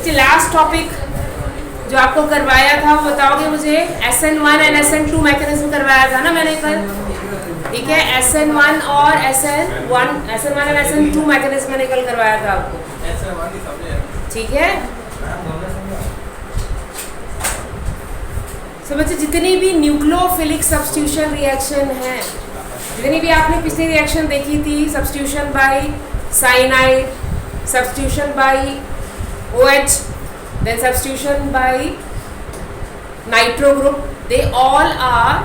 इसके last topic जो आपको करवाया था वो बताओगे मुझे? SN1 एंड SN2 मैकेनिज्म करवाया था ना मैंने कल, ठीक है। SN1 और SN1 एंड SN2 मैकेनिज्म मैंने कल करवाया था आपको, ठीक है। तो बच्चे जितनी भी न्यूक्लियोफिलिक सब्स्टिट्यूशन रिएक्शन है, जितनी भी आपने पिछली रिएक्शन देखी थी, substitution by cyanide, substitution by OH, then substitution by nitro group, they all are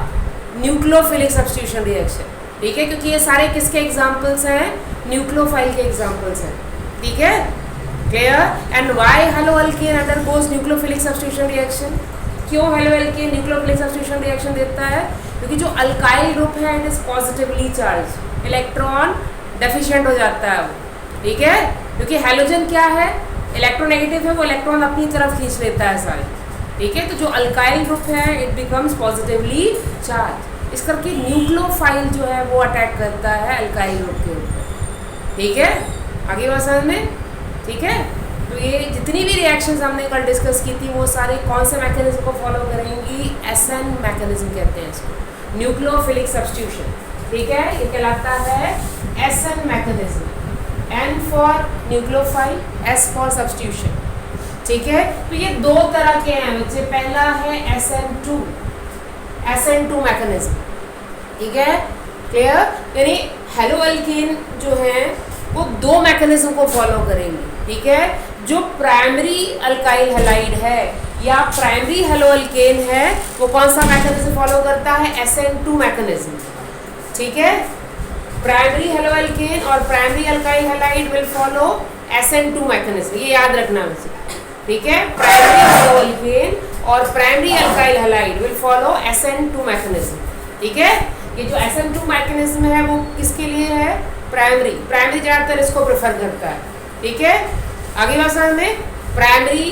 nucleophilic substitution reaction, ठीक है। क्योंकि ये सारे किसके एग्जांपल्स हैं? न्यूक्लियोफाइल के एग्जांपल्स हैं, ठीक है, clear. And why haloalkane undergoes nucleophilic substitution reaction? क्यों हेलोअल्केन न्यूक्लियोफिलिक सब्स्टिट्यूशन रिएक्शन देता है? क्योंकि जो अल्काइल ग्रुप है it is positively charge, electron deficient हो जाता है वो, ठीक है। क्योंकि हेलोजन क्या है? इलेक्ट्रोनेगेटिव है, वो इलेक्ट्रॉन अपनी तरफ खींच लेता है सारे, ठीक है। तो जो अल्काइल ग्रुप है इट बिकम्स पॉजिटिवली चार्ज, इस करके न्यूक्लियोफाइल जो है वो अटैक करता है अल्काइल ग्रुप के ऊपर, ठीक है। आगे बात समझ में, ठीक है। तो ये जितनी भी रिएक्शंस हमने कल डिस्कस की थी वो सारे कौन से मैकेनिज्म को फॉलो करेंगी? SN मैकेनिज्म कहते हैं इसको, न्यूक्लियोफिलिक सब्स्टिट्यूशन, ठीक है। ये कहलाता है SN mechanism. N for nucleophile, S for substitution, ठीक है। तो ये दो तरह के हैं बच्चे। पहला है SN2 मैकेनिज्म, ठीक है, क्लियर। यानी हेलोअल्केन जो है वो दो मैकेनिज्म को फॉलो करेंगे, ठीक है। जो प्राइमरी अल्काइल हैलाइड है या प्राइमरी हेलोअल्केन है वो कौन सा मैकेनिज्म फॉलो करता है? SN2 मैकेनिज्म, ठीक है। प्राइमरी हेलोअल्केन और primary alkyl halide will follow SN2 mechanism, ये याद रखना मुझे, ठीक है। प्राइमरी हेलोअल्केन और primary alkyl halide will follow SN2 mechanism, ठीक है। ये जो SN2 मैकेनिज्म है वो किसके लिए है? प्राइमरी ज़्यादातर इसको प्रेफर करता है, ठीक है। आगे बात समझ में, प्राइमरी,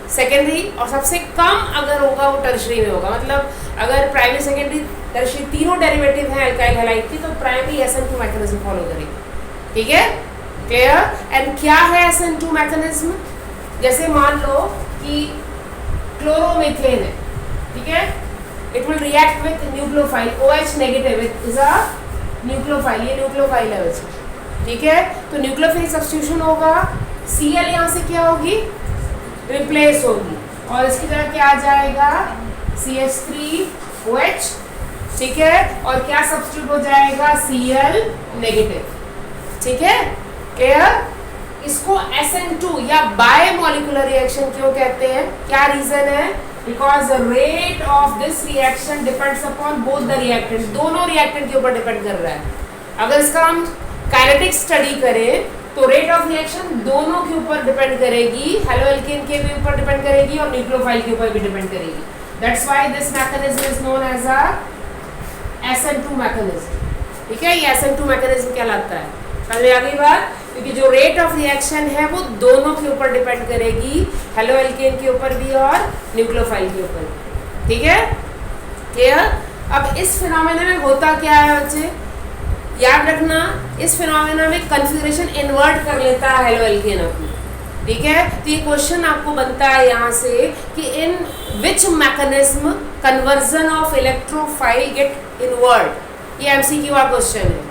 सेकेंडरी और सबसे कम अगर होगा वो टर्शरी में होगा। मतलब अगर प्राइमरी, सेकेंडरी, टर्शरी तीनों डेरिवेटिव हैं अल्काइल हैलाइड की तो प्राइमरी SN2 मैकेनिज्म फॉलो करेगी, ठीक है, क्लियर। एंड क्या है SN2 मैकेनिज्म? जैसे मान लो कि क्लोरोमीथेन है, ठीक है, it will react with nucleophile OH negative is a nucleophile, ये न्यूक्लियोफाइल है बच्चे, ठीक है। तो न्यूक्लियोफिलिक सब्स्टिट्यूशन होगा, Cl यहाँ से क्या होगी? रिप्लेस होगी और इसकी जगह क्या आ जाएगा? CH3OH, ठीक है। और क्या सब्स्टिट्यूट हो जाएगा? Cl नेगेटिव, ठीक है, क्लियर। इसको SN2 या बाय मॉलिक्यूलर रिएक्शन क्यों कहते हैं? क्या रीजन है? Because the rate of this reaction depends upon both the reactant, दोनों रिएक्टेंट के ऊपर डिपेंड कर रहा है। अगर इसका हम काइनेटिक स्टडी करें तो रेट ऑफ रिएक्शन दोनों के ऊपर डिपेंड करेगी, हेलोअल्केन के भी ऊपर डिपेंड करेगी और न्यूक्लियोफाइल के ऊपर भी डिपेंड करेगी। That's why this mechanism is known as a SN2 mechanism, ठीक है। ये SN2 मैकेनिज्म कहलाता है। समझ में आ गई बात? क्योंकि जो रेट ऑफ रिएक्शन है वो दोनों के ऊपर डिपेंड करेगी, हेलोअल्केन के ऊपर भी और न्यूक्लियोफाइल के ऊपर, ठीक है, क्लियर। अब इस फिनोमेना में होता क्या है बच्चे? याद रखना, इस फिनोमेना में कन्फिगरेशन इन्वर्ट कर लेता है हेलोअल्केन अपनी, ठीक है। तो ये क्वेश्चन आपको बनता है यहाँ से कि in which mechanism conversion of electrophile get invert, ये MCQ का क्वेश्चन है,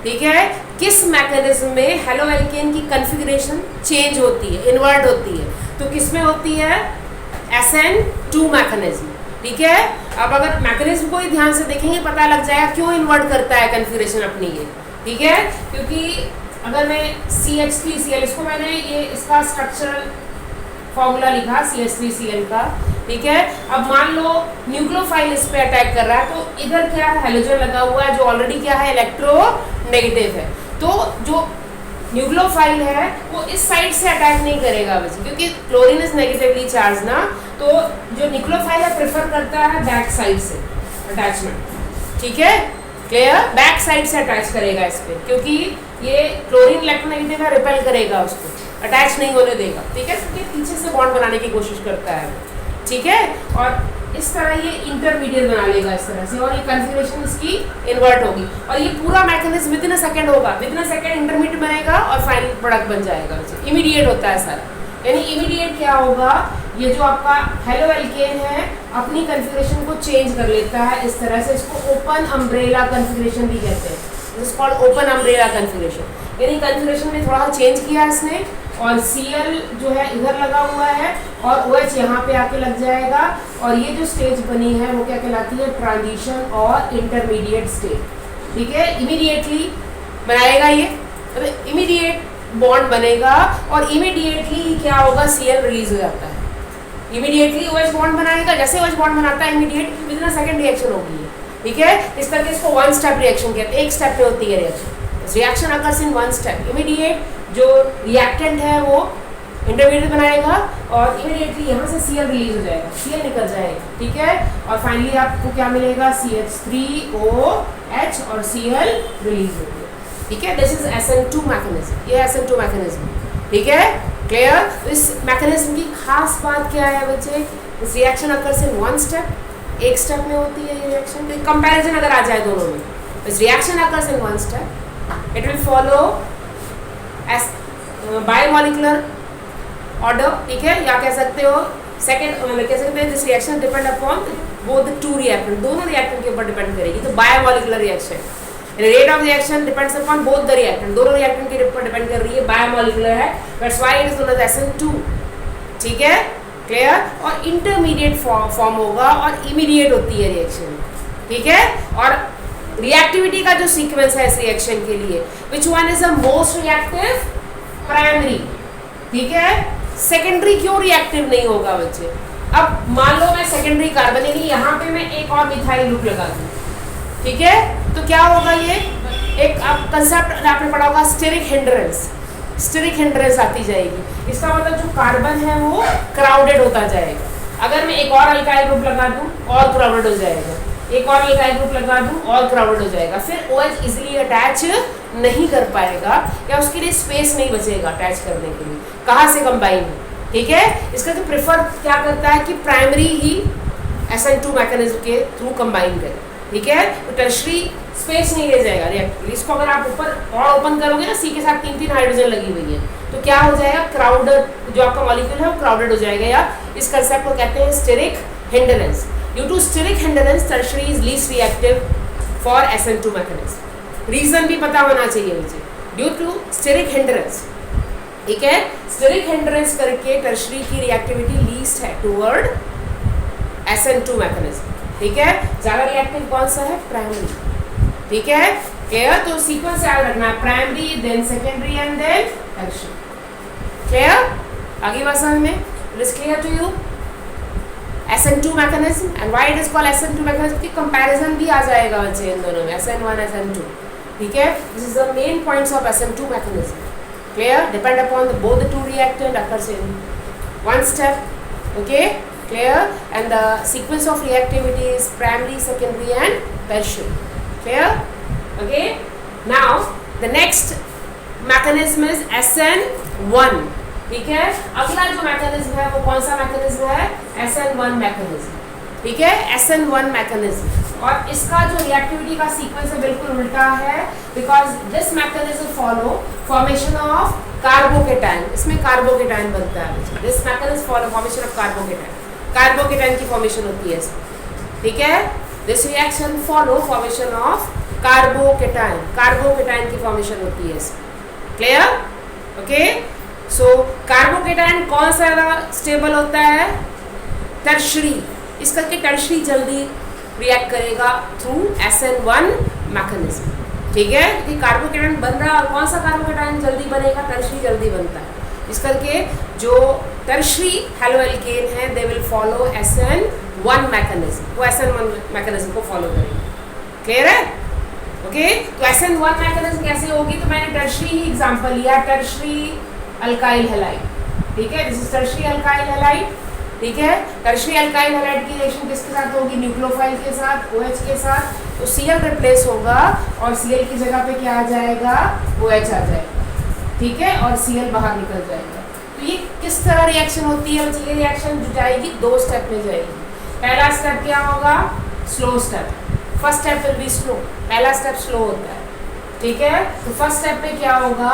ठीक है। किस मैकेनिज्म में हेलोअल्केन की कन्फिगरेशन चेंज होती है, इन्वर्ट होती है? तो किस में होती है? SN2 मैकेनिज्म, ठीक है। अब अगर मैकेनिज्म को ही ध्यान से देखेंगे पता लग जाएगा क्यों इन्वर्ट करता है कन्फिगरेशन अपनी ये, ठीक है। क्योंकि अगर मैं CH3Cl, इसको मैंने ये इसका स्ट्रक्चरल फॉर्मूला लिखा CH3Cl का, ठीक है। अब मान लो न्यूक्लियोफाइल इस पे अटैक कर रहा है तो इधर क्या है? हेलोजन लगा हुआ है जो ऑलरेडी क्या है? इलेक्ट्रोनेगेटिव है। तो जो न्यूक्लियोफाइल है वो इस साइड से अटैक नहीं करेगा वैसे, क्योंकि क्लोरीन इज नेगेटिवली चार्ज ना, तो जो न्यूक्लियोफाइल है प्रेफर करता है बैक साइड से अटैचमेंट, ठीक है, क्लियर। बैक साइड से अटैच करेगा इस पे, क्योंकि ये क्लोरीन इलेक्ट्रोनेगेटिव है, रिपेल करेगा उसको, अटैच नहीं होने देगा, ठीक है। क्योंकि पीछे से बॉन्ड बनाने की कोशिश करता है, ठीक है। और इस तरह ये इंटरमीडिएट बना लेगा इस तरह से और ये कन्फिगरेशन इसकी इन्वर्ट होगी और ये पूरा mechanism within a second होगा, within a second intermediate बनेगा और फाइनल प्रोडक्ट बन जाएगा, इमीडिएट होता है सारा, यानी इमीडिएट क्या होगा, ये जो आपका हेलो एल्केन है अपनी कॉन्फ़िगरेशन को चेंज कर लेता है इस तरह से, इसको ओपन अम्ब्रेला कॉन्फ़िगरेशन भी कहते हैं, this is called open umbrella configuration. यानी कॉन्फ़िगरेशन में थोड़ा चेंज किया इसने और Cl जो है इधर लगा हुआ है और OH यहाँ पे आके लग जाएगा और ये जो स्टेज बनी है वो क्या कहलाती है, ट्रांजिशन और इंटरमीडिएट स्टेज। ठीक है, इमीडिएटली बनाएगा ये, मतलब इमीडिएट बॉन्ड बनेगा और इमीडिएटली क्या होगा, Cl रिलीज हो जाता है। इमीडिएटली OH बॉन्ड बनाएगा, जैसे OH बॉन्ड बनाता है immediate with in second reaction होगी है। ठीक है, इस करके इसको वन स्टेप रिएक्शन कहते हैं, एक स्टेप पे होती है reaction. Reaction occurs in one step. Immediate जो रिएक्टेंट है वो इंटरमीडिएट बनाएगा और इमीडिएटली यहाँ से Cl रिलीज हो जाएगा, Cl निकल जाएगा। ठीक है, और फाइनली आपको क्या मिलेगा, CH3OH और Cl रिलीज हो गया। ठीक है, दिस इज SN2 मैकेनिज्म, ये SN2 मैकेनिज्म। ठीक है, क्लियर। इस मैकेनिज्म की खास बात क्या है बच्चे, इस reaction occurs in one step, एक स्टेप में होती है ये रिएक्शन। तो कंपैरिजन अगर आ जाए दोनों में, इस reaction occurs in one step, it will follow S biomolecular order. ठीक है, या कह सकते हो सेकंड, मतलब कह सकते हैं this reaction depend upon both the two reactant, दोनों रिएक्टेंट के ऊपर डिपेंड करेगी। तो bimolecular reaction, rate of reaction depends upon both the reactant, दोनों रिएक्टेंट के ऊपर डिपेंड कर रही है, बायोमोलिकुलर है, that's why it is known as SN2। ठीक है, क्लियर। और इंटरमीडिएट फॉर्म होगा और इमीडिएट होती है रिएक्शन। ठीक है, और रिएक्टिविटी का जो सीक्वेंस है इस रिएक्शन के लिए, विच one is the most reactive, primary. ठीक है, सेकेंडरी क्यों रिएक्टिव नहीं होगा बच्चे। अब मान लो मैं सेकेंडरी कार्बन, यानी यहाँ पे मैं एक और मिथाइल ग्रुप लगा दूँ। ठीक है, तो क्या होगा, ये एक आप कंसेप्ट आपने पढ़ा होगा, स्टेरिक हिंड्रेंस। स्टेरिक हिंड्रेंस आती जाएगी, इसका मतलब जो कार्बन है वो क्राउडेड होता जाएगा। अगर मैं एक और अल्काइल ग्रुप लगा दूं और क्राउडेड हो जाएगा, एक और अल्काइल ग्रुप लगा दूं और क्राउडेड हो जाएगा, फिर OH इजीली अटैच नहीं कर पाएगा या उसके लिए स्पेस नहीं बचेगा अटैच करने के लिए, कहाँ से कंबाइन। ठीक है, इसका तो प्रेफर क्या करता है कि प्राइमरी ही SN2 मैकेनिज्म के थ्रू कंबाइन करे। ठीक है, तो टर्शरी स्पेस नहीं ले जाएगा रिएक्टिव। इसको अगर आप ऊपर और ओपन करोगे ना, C के साथ 3-3 हाइड्रोजन लगी हुई है, तो क्या हो जाएगा, क्राउडेड जो आपका मॉलिक्यूल है वो क्राउडेड हो जाएगा, या इस कंसेप्ट को कहते हैं steric hindrance. Due to steric hindrance tertiary is least reactive for SN2 mechanism. Reason भी पता होना चाहिए मुझे, ड्यू टू स्टेरिक हिंड्रेंस। ठीक है, स्टेरिक हिंड्रेंस करके टर्शरी की रिएक्टिविटी लीस्ट है टुवर्ड SN2 मैकेनिज्म। ठीक है, ज्यादा रिएक्टिव कौन सा है, प्राइमरी। ठीक है, क्लियर। तो सीक्वेंस याद रखना है, primary then secondary and then tertiary. Clear, आगे बात समझ में, it is clear to you. SN2 mechanism and why it is called SN2 mechanism की कंपैरिजन भी आ जाएगा बच्चे इन दोनों में, SN1 SN2। ठीक है, this is the main points of SN2 mechanism. Clear, depend upon both the two reactant occurs in one step. Okay, clear, and the sequence of reactivity is primary, secondary and tertiary. Clear? Okay, now the next mechanism is SN1. ठीक है, अगला जो mechanism है वो कौन सा mechanism है, SN1 mechanism. ठीक है, SN1 मैकेनिज्म, और इसका जो रिएक्टिविटी का सीक्वेंस है बिल्कुल उल्टा है, because this mechanism follow formation of carbocation. इसमें कार्बोकेटाइन बनता है, this mechanism follow formation of carbocation, carbocation की फॉर्मेशन होती है इसमें। ठीक है, this reaction follow formation of carbocation, carbocation की फॉर्मेशन होती है इसमें। क्लियर? ओके, सो कार्बोकेटाइन कौन सा स्टेबल होता है, टर्शरी। इस करके टर्शरी जल्दी रिएक्ट करेगा थ्रू SN1 मैकेनिज्म। ठीक है, क्योंकि कार्बोकेटाइन बन रहा है, कौन सा कार्बोकेटाइन जल्दी बनेगा, टर्शरी जल्दी बनता है। इस करके जो टर्शरी हेलोएल्केन है they will follow SN1 mechanism, वो SN1 मैकेनिज्म को फॉलो करेंगे। क्लियर है? ओके, तो SN1 मैकेनिज्म कैसे होगी, तो मैंने टर्शरी ही एग्जांपल लिया, टर्शरी अल्काइल हैलाइड। ठीक है, this is tertiary alkyl halide. ठीक है, टर्शरी अल्काइल हैलाइड की रिएक्शन किसके साथ होगी, न्यूक्लियोफाइल के साथ, OH के साथ। तो Cl रिप्लेस होगा और Cl की जगह पे क्या आ जाएगा, OH आ जाएगा। ठीक है, और Cl बाहर निकल जाएगा। तो ये किस तरह रिएक्शन होती है, ये रिएक्शन जो जाएगी 2 स्टेप में जाएगी। पहला स्टेप क्या होगा, slow step. First step will be slow, पहला स्टेप स्लो होता है। ठीक है, तो फर्स्ट स्टेप पे क्या होगा,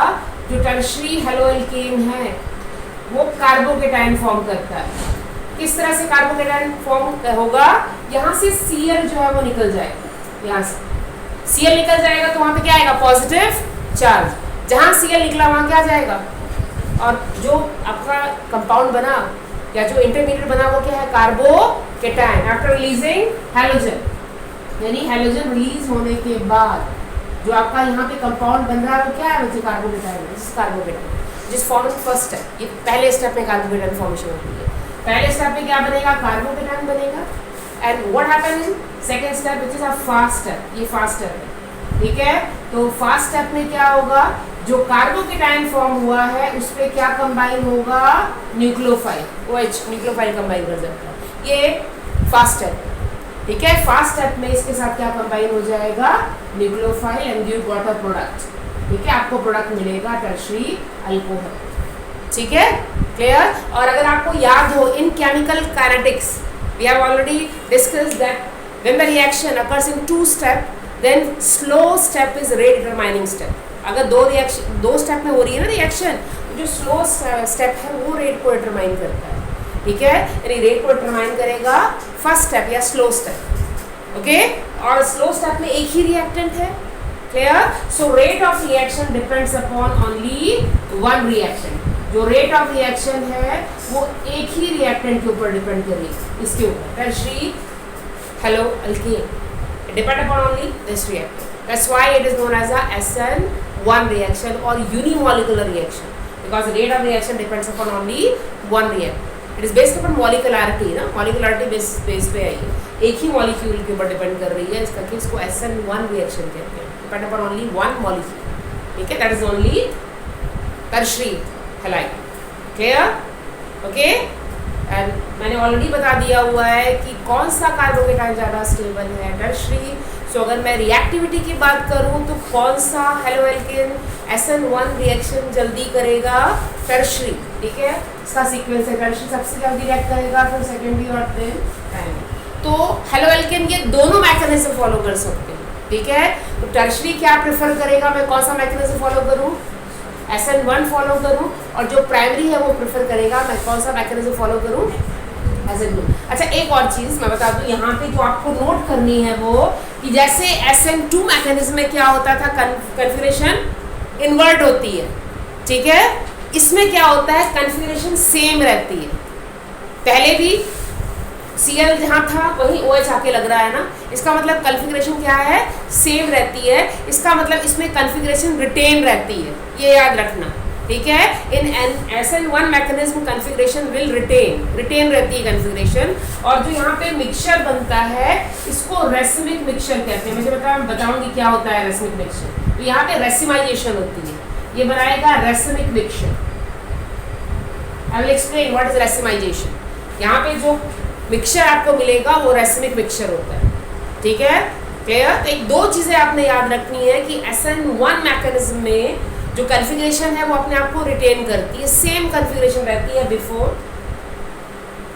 जो टर्शरी हेलोएल्केन है वो कार्बोकेटाइन फॉर्म करता है। किस तरह से कार्बोकेटाइन फॉर्म होगा? यहाँ से Cl जो है वो निकल जाएगा, यहाँ से Cl निकल जाएगा तो वहाँ पे क्या आएगा? Positive charge. जहाँ Cl निकला वहाँ क्या जाएगा? और जो आपका कंपाउंड बना या जो इंटरमीडिएट बना वो क्या है? कार्बोकेटाइन। आफ्टर रिलीजिंग हैलोजन, यानी हैलोजन रिलीज होने के बाद जो आपका यहाँ पे कंपाउंड बन रहा है वो क्या है? बच्चे कार्बोकेटाइन। कार्बोकेटाइन जिस फॉर्म फर्स्ट स्टेप, ये पहले स्टेप में कार्बोकेटाइन फॉर्मेशन होती है। पहले स्टेप में क्या बनेगा? कार्बोकेटाइन बनेगा। And what happens in second step which is a fast step, ये फास्ट स्टेप है, ठीक है। तो फास्ट स्टेप में क्या होगा? जो कार्बोकेटाइन फॉर्म हुआ है उस पे क्या कंबाइन होगा? न्यूक्लियोफाइल, OH न्यूक्लियोफाइल कंबाइन कर सकता है। ये फास्ट स्टेप, ठीक है। फास्ट स्टेप में इसके साथ क्या कंबाइन हो जाएगा? Nucleophile and give what a product, ठीक है। आपको प्रोडक्ट मिलेगा टर्शियरी अल्कोहल, ठीक है, क्लियर। और अगर आपको याद हो in chemical kinetics we have already discussed that when the reaction occurs in 2 step then slow step is rate determining step. अगर दो स्टेप में हो रही है ना रिएक्शन, तो जो स्लो स्टेप है वो रेट को डिटरमाइन करता है, ठीक है। यानी रेट को डिटरमाइन करेगा फर्स्ट स्टेप या स्लो स्टेप, ओके। और स्लो स्टेप में एक ही रिएक्टेंट है, clear. So rate of reaction depends upon only one reaction. जो रेट ऑफ रिएक्शन है वो एक ही रिएक्टेंट के ऊपर डिपेंड करेगी, इसके ऊपर tertiary halo alkene depend upon only this reactant. That's why it is known as a SN1 reaction और unimolecular reaction, because rate of reaction depends upon only one reactant. It is based upon molecularity ना, molecularity base पे आई है, एक ही molecule के ऊपर depend कर रही है, इसका इसको SN1 रिएक्शन कहते हैं, depend upon only one molecule, ठीक है। That is only tertiary halide, clear, okay. And मैंने ऑलरेडी बता दिया हुआ है कि कौन सा कार्बोकेटाइन ज़्यादा स्टेबल है? टर्शियरी। सो अगर मैं रिएक्टिविटी की बात करूँ तो कौन सा हेलोएल्केन SN1 रिएक्शन जल्दी करेगा? टर्शियरी, ठीक है। इसका सीक्वेंस है, टर्शियरी सबसे जल्दी रिएक्ट करेगा, फिर सेकेंडरी और फिर प्राइमरी। तो हेलोएल्केन ये दोनों मैकेनिज्म फॉलो कर सकते हैं, ठीक है। तो टर्शियरी क्या प्रेफर करेगा? मैं कौन सा मैकेनिज्म फॉलो करूँ? SN1 फॉलो करूं। और जो प्राइमरी है वो प्रेफर करेगा मैं कौन सा मैकेनिज्म फॉलो करूं? SN2। अच्छा, एक और चीज़ मैं बता दूं, यहाँ पे जो आपको नोट करनी है वो कि जैसे SN2 मैकेनिज्म में क्या होता था? कन्फिग्रेशन इन्वर्ट होती है, ठीक है। इसमें क्या होता है? कन्फिग्रेशन सेम रहती है। पहले भी Cl जहाँ था वहीं OH आके लग रहा है ना, इसका मतलब कन्फिग्रेशन क्या है? सेम रहती है। इसका मतलब इसमें कन्फिग्रेशन रिटेन रहती है, ये याद रखना, ठीक है। In SN1 mechanism configuration will retain रहती है कन्फिग्रेशन। और जो यहाँ पे मिक्सचर बनता है इसको रेसिमिक मिक्सचर कहते हैं। मैं बताऊंगी क्या होता है रेसिमिक मिक्सचर। तो यहाँ पे रेसिमाइजेशन होती है, ये बनाएगा racemic mixture. I will explain what is racemisation. यहाँ पे जो मिक्सचर आपको मिलेगा वो रेसिमिक मिक्सचर होता है, ठीक है, क्लियर। तो एक दो चीज़ें आपने याद रखनी है कि SN1 मैकेनिज्म में जो कन्फिग्रेशन है वो अपने आप को रिटेन करती है, सेम कन्फिग्रेशन रहती है before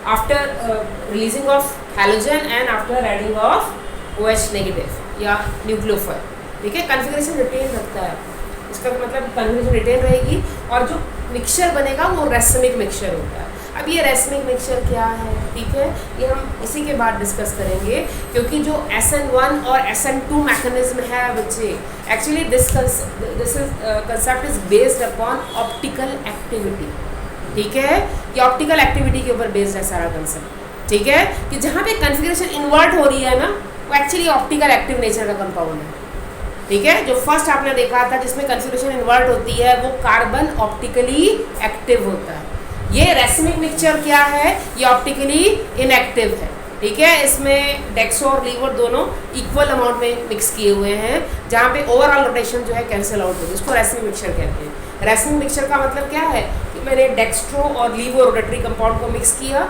after releasing of halogen and after adding of OH negative या न्यूक्लियोफाइल, ठीक है। कन्फिग्रेशन रिटेन रखता है, इसका मतलब कन्फिग्रेशन रिटेन रहेगी। और जो मिक्सचर बनेगा वो रेसिमिक मिक्सचर होता है। अब ये रेसिमिक मिक्सचर क्या है, ठीक है, ये हम इसी के बाद डिस्कस करेंगे, क्योंकि जो SN1 और SN2 मैकेनिज्म है बच्चे, actually this concept is based upon optical activity, ठीक है। ये ऑप्टिकल एक्टिविटी के ऊपर बेस्ड है सारा कंसेप्ट, ठीक है। कि जहाँ पे कन्फिग्रेशन इन्वर्ट हो रही है ना, वो एक्चुअली ऑप्टिकल एक्टिव नेचर का कंपाउंड है, ठीक है। जो फर्स्ट आपने देखा था जिसमें कन्फिग्रेशन इन्वर्ट होती है वो कार्बन ऑप्टिकली एक्टिव होता है। ये रेसिमिक मिक्सचर क्या है? ये ऑप्टिकली इनएक्टिव है, ठीक है। इसमें डेक्सो और लीवर दोनों इक्वल अमाउंट में मिक्स किए हुए हैं, जहाँ पे ओवरऑल रोटेशन जो है कैंसिल आउट होगी, इसको रेसिमिक मिक्सचर कहते हैं। रेसिमिक मिक्सचर का मतलब क्या है कि मैंने डेक्स्ट्रो और लीवर रोटेटरी कंपाउंड को मिक्स किया,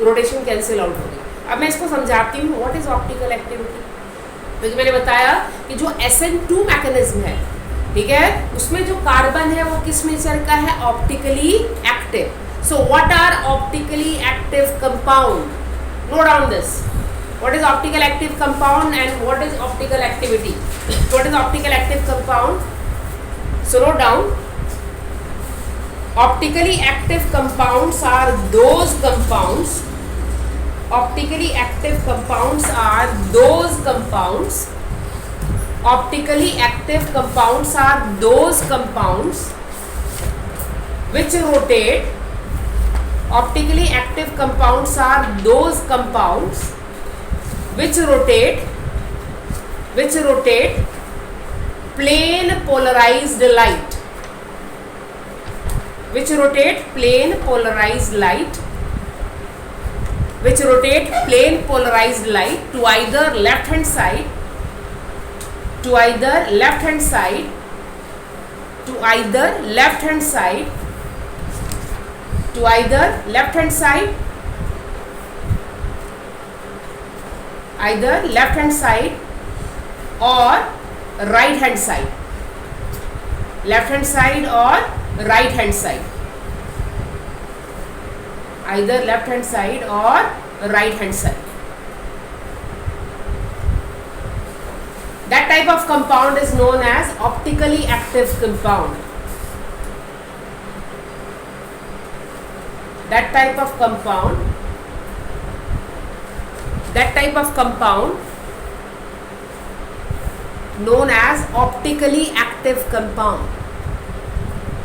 रोटेशन कैंसिल आउट होगी। अब मैं इसको समझाती हूँ व्हाट इज ऑप्टिकल एक्टिविटी। तो मैंने बताया कि जो SN2 मैकेनिज्म है, ठीक है, उसमें जो कार्बन है वो किस नेचर का है? Optically active. So what are optically active compound? Note down this. What is optical active compound and what is optical activity? What is optical active compound? So note down. Optically active compounds are those compounds, optically active compounds are those compounds, optically active compounds are those compounds which rotate, optically active compounds are those compounds which rotate plane polarized light, which rotate plane polarized light, which rotate plane polarized light to either left hand side, to either left hand side, to either left hand side, to either left hand side, either left hand side or right hand side, left hand side or right hand side, either left hand side or right hand side. That type of compound is known as optically active compound. That type of compound known as optically active compound.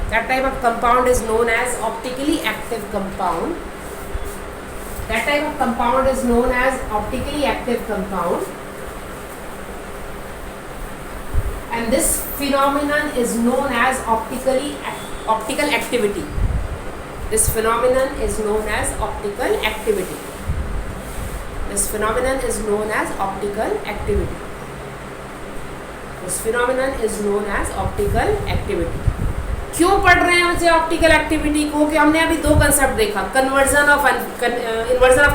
That type of compound is known as optically active compound. That type of compound is known as optically active compound. And this phenomenon is known as optical activity. This phenomenon is known as optical activity. This phenomenon is known as optical activity. This phenomenon is known as optical activity. क्यों पढ़ रहे हैं बच्चे optical activity को? कि हमने अभी दो कंसेप्ट देखा, इन्वर्जन ऑफ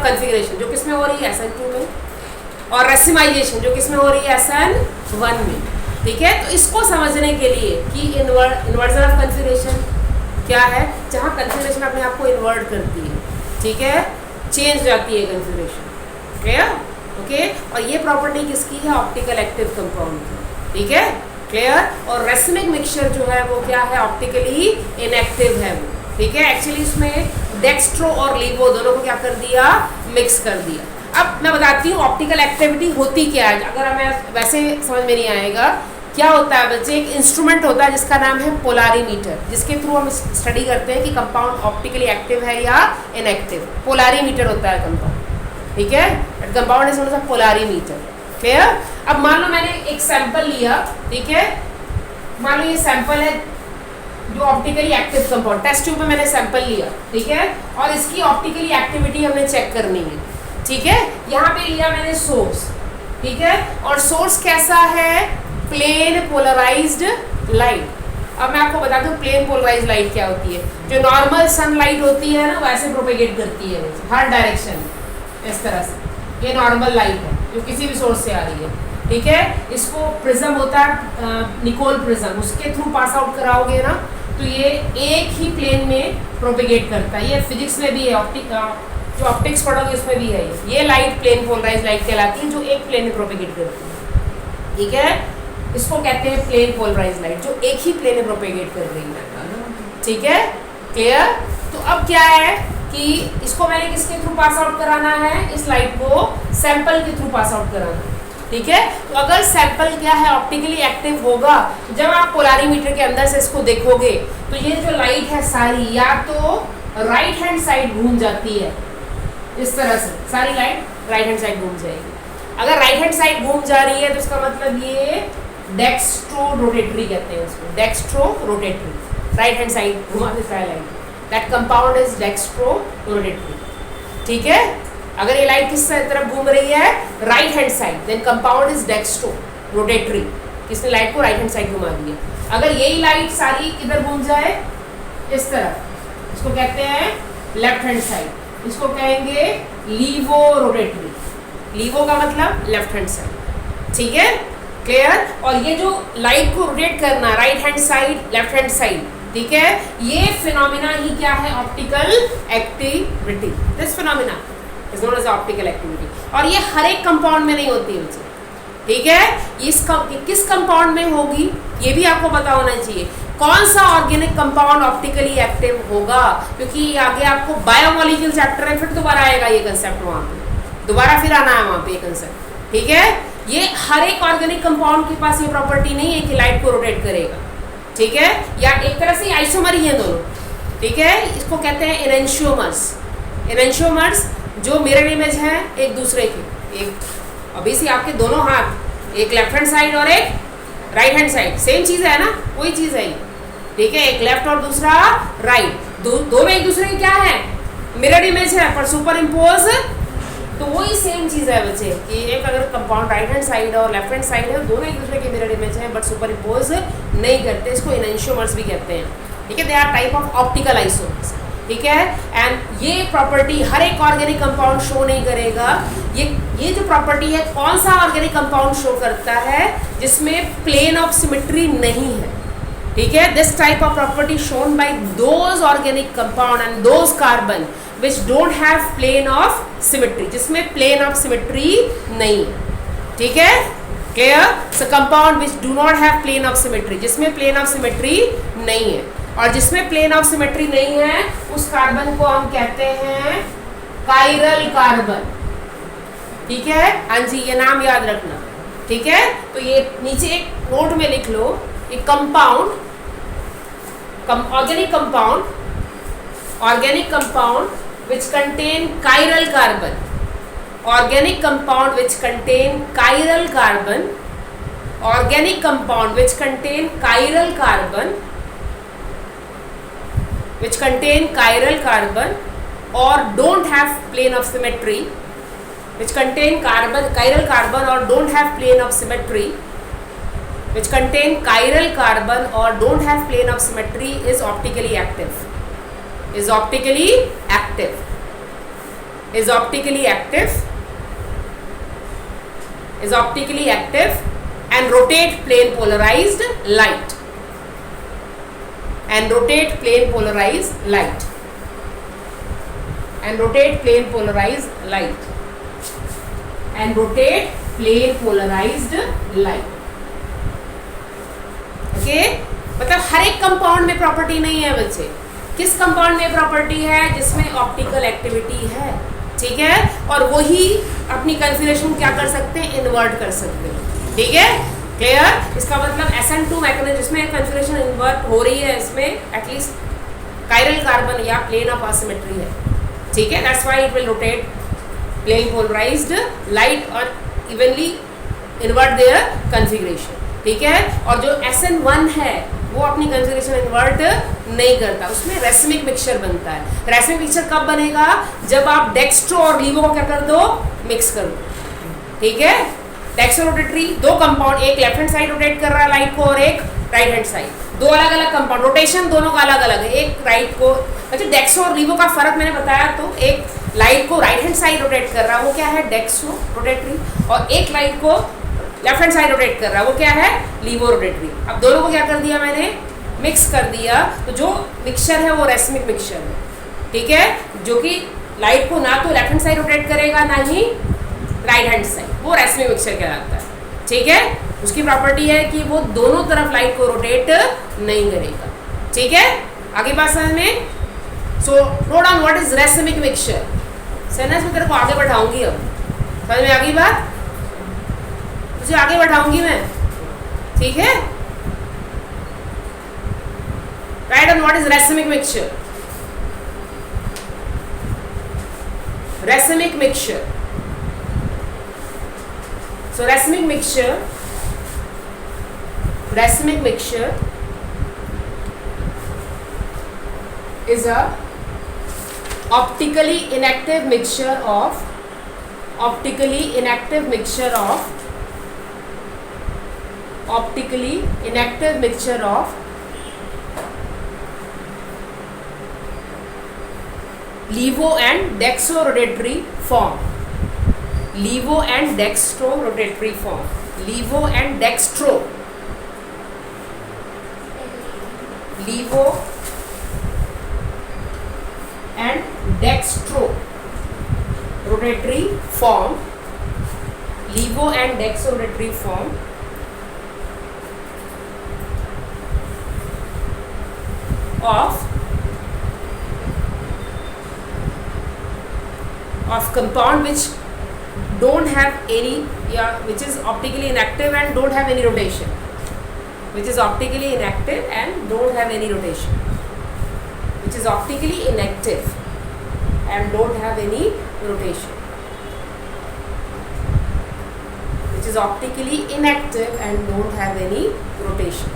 कन्फिगरेशन जो किसमें हो रही है SN2 में, और रेसिमाइजेशन जो किसमें हो रही है SN1 में. ठीक है, तो इसको समझने के लिए कि इन्वर्जन ऑफ कन्फिगरेशन क्या है, जहाँ कन्फिगरेशन अपने आप को इन्वर्ट करती है. ठीक है, चेंज जाती है कन्फिगरेशन. क्लियर? ओके. और ये प्रॉपर्टी किसकी है? ऑप्टिकल एक्टिव कंपाउंड की. ठीक है, क्लियर. और रेसिमिक मिक्सचर जो है वो क्या है? ऑप्टिकली इनएक्टिव है वो. ठीक है, एक्चुअली इसमें डेक्स्ट्रो और लीवो दोनों को क्या कर दिया? मिक्स कर दिया. अब मैं बताती हूँ ऑप्टिकल एक्टिविटी होती क्या है. अगर हमें वैसे समझ में नहीं आएगा क्या होता है बच्चे. एक इंस्ट्रूमेंट होता है जिसका नाम है पोलारीमीटर, जिसके थ्रू हम स्टडी करते हैं कि कंपाउंड ऑप्टिकली एक्टिव है या इनएक्टिव. पोलारीमीटर होता है कंपाउंड. ठीक है, compound is known as polarimeter. Clear? अब मान लो मैंने एक सैंपल लिया. ठीक है, मान लो ये सैंपल है जो optically active compound, test tube में मैंने सैंपल लिया. ठीक है, और इसकी ऑप्टिकली एक्टिविटी हमने चेक करनी है. ठीक है, यहाँ पे लिया मैंने सोर्स. ठीक है, और सोर्स कैसा है? Plane polarized light. अब मैं आपको बता दूं प्लेन पोलराइज्ड लाइट क्या होती है. जो नॉर्मल सनलाइट होती है ना वैसे प्रोपेगेट करती है हर डायरेक्शन में, इस तरह से. ये नॉर्मल लाइट है जो किसी भी सोर्स से आ रही है. ठीक है, इसको प्रिज्म होता है निकोल प्रिज्म, उसके थ्रू पास आउट कराओगे ना तो ये एक ही प्लेन में प्रोपेगेट करता है. ये फिजिक्स में भी है, जो ऑप्टिक्स पढ़ोगे उसमें भी है. ये लाइट प्लेन पोलराइज्ड लाइट कहलाती है जो एक प्लेन में प्रोपेगेट करती है. ठीक है, इसको कहते हैं प्लेन पोलराइज्ड लाइट जो एक ही प्लेन में प्रोपेगेट कर रही है. ठीक है, क्लियर. तो अब क्या है कि इसको मैंने किसके थ्रू पास आउट कराना है? इस लाइट को सैंपल के थ्रू पास आउट कराना है. ठीक है, तो अगर सैंपल क्या है? ऑप्टिकली एक्टिव होगा. जब आप पोलारीमीटर के अंदर से इसको देखोगे तो ये जो लाइट है सारी या तो राइट हैंड साइड घूम जाती है, इस तरह से सारी लाइट राइट हैंड साइड घूम जाएगी. अगर राइट हैंड साइड घूम जा रही है तो इसका मतलब ये डेक्स्ट्रो रोटेटरी कहते हैं उसको. Dextro rotatory, right hand side घुमा देता है light. That compound is dextro rotatory. ठीक है, अगर ये लाइट किस तरफ घूम रही है? Right hand side, then compound is dextro rotatory. इसने लाइट को राइट हैंड साइड घुमा दिया. अगर यही लाइट सारी किधर घूम जाए? इस तरफ, इसको कहते हैं लेफ्ट हैंड साइड. इसको कहेंगे लीवो रोटेटरी. लीवो का मतलब लेफ्ट हैंड साइड. ठीक है, क्लियर. और ये जो लाइट को रोटेट करना right hand side left hand side, ठीक है, ये फिनोमिना ही क्या है? Optical activity. This phenomena is known as optical activity. और ये हर एक कंपाउंड में नहीं होती है. ठीक है, किस कंपाउंड में होगी ये भी आपको पता होना चाहिए। कौन सा ऑर्गेनिक कंपाउंड ऑप्टिकली एक्टिव होगा, क्योंकि आगे आपको बायोमोलिक्यूल चैप्टर है, फिर दोबारा आएगा ये कंसेप्ट, वहां पे दोबारा फिर आना है वहां पे ये कंसेप्ट। ठीक है, ये हर एक ऑर्गेनिक कंपाउंड के पास ये प्रॉपर्टी नहीं है कि लाइट को रोटेट करेगा। ठीक है, या एक तरह से आइसोमर ही है दोनों। ठीक है, इसको कहते हैं एनेंशियोमर्स। एनेंशियोमर्स जो मिरर इमेज है एक दूसरे के, एक अभी से आपके दोनों हाथ, एक लेफ्ट हैंड साइड और एक राइट हैंड साइड, सेम चीज है ना, कोई चीज है ये। ठीक है, एक लेफ्ट और दूसरा राइट, दोनों एक दूसरे के क्या है, मिरर इमेज है, पर सुपर इम्पोज तो वही सेम चीज है बच्चे कि एक अगर कंपाउंड राइट हैंड साइड और लेफ्ट हैंड साइड है, दोनों एक दूसरे के मिरर इमेज है बट सुपर इम्पोज नहीं करते, इसको एनेंशियोमर्स भी कहते हैं। ठीक है, they are type of optical isomers. ठीक है, एंड ये प्रॉपर्टी हर एक ऑर्गेनिक कंपाउंड शो नहीं करेगा। ये जो प्रॉपर्टी है कौन सा ऑर्गेनिक कंपाउंड शो करता है, जिसमें प्लेन ऑफ सिमेट्री नहीं है। ठीक है, this type of property shown by those organic compound and those carbon which don't have plane of symmetry, जिसमें plane of symmetry नहीं है। ठीक है, clear? So compound which do not have plane of symmetry, जिसमें plane of symmetry नहीं है, और जिसमें plane of symmetry नहीं है उस कार्बन को हम कहते हैं कायरल कार्बन। ठीक है, हाँ जी, ये नाम याद रखना। ठीक है, तो ये नीचे एक नोट में लिख लो, एक compound, organic compound which contain chiral carbon, organic compound which contain chiral carbon, organic compound which contain chiral carbon, which contain chiral carbon or don't have plane of symmetry, which contain chiral carbon or don't have plane of symmetry, which contain chiral carbon or don't have plane of symmetry is optically active. Is optically active. Is optically active. Is optically active and rotate plane polarized light. And rotate plane polarized light. And rotate plane polarized light. And rotate plane polarized light. Okay? मतलब हर एक compound में property नहीं है बच्चे। किस compound में property है, जिसमें ऑप्टिकल एक्टिविटी है। ठीक है, और वही अपनी कन्फिगरेशन क्या कर सकते हैं, इन्वर्ट कर सकते हैं। ठीक है, क्लियर? इसका मतलब SN2 मैकेनिज्म जिसमें कन्फिगरेशन इन्वर्ट हो रही है, इसमें एटलीस्ट कायरल कार्बन या प्लेन ऑफ असिमेट्री है। ठीक है, that's why it will rotate plane polarized light और इवनली इन्वर्ट देयर कन्फिगरेशन। ठीक है, और जो SN1 है वो अपनी कन्फिगरेशन इन्वर्ट नहीं करता, उसमें रेसिमिक मिक्सचर बनता है। रेसिमिक मिक्सचर कब बनेगा, जब आप डेक्स्ट्रो और लीवो को क्या कर दो, मिक्स कर दो। ठीक है, डेक्स्ट्रो रोटेटरी, दो कंपाउंड, एक लेफ्ट हैंड साइड रोटेट कर रहा है लाइट को और एक राइट हैंड साइड, दो अलग अलग कंपाउंड, रोटेशन दोनों का अलग अलग है। एक राइट को, अच्छा डेक्स्ट्रो और लीवो का फर्क मैंने बताया, तो एक लाइट को राइट हैंड साइड रोटेट कर रहा है वो क्या है, डेक्स्ट्रो रोटेटरी, और एक लाइट को लेफ्ट हैंड साइड रोटेट कर रहा है वो क्या है, लीवो रोटेटरी। अब दोनों को क्या कर दिया मैंने, मिक्स कर दिया, तो जो मिक्सचर है वो रेसिमिक मिक्सचर है। ठीक है, जो कि लाइट को ना तो लेफ्ट हैंड साइड रोटेट करेगा ना ही राइट हैंड साइड, वो रेसिमिक मिक्सचर कहलाता है। ठीक है, उसकी प्रॉपर्टी है कि वो दोनों तरफ लाइट को रोटेट नहीं करेगा। ठीक है, आगे बात समझ में। So note down what is racemic mixture. सेनेस में तेरे को आगे बढ़ाऊंगी, अब समझ में आ गई बात, तुझे आगे बढ़ाऊंगी मैं। ठीक है, right down what is racemic mixture. Racemic mixture, so racemic mixture is a optically inactive mixture of levo and dextrorotatory form. Levo and dextrorotatory form. Levo and dextro. Levo and dextro rotatory form. LIVO and DEXO retrieve form of compound which don't have any, which is optically inactive and don't have any rotation, which is optically inactive and don't have any rotation, which is optically inactive and don't have any rotation, which is optically inactive and don't have any rotation.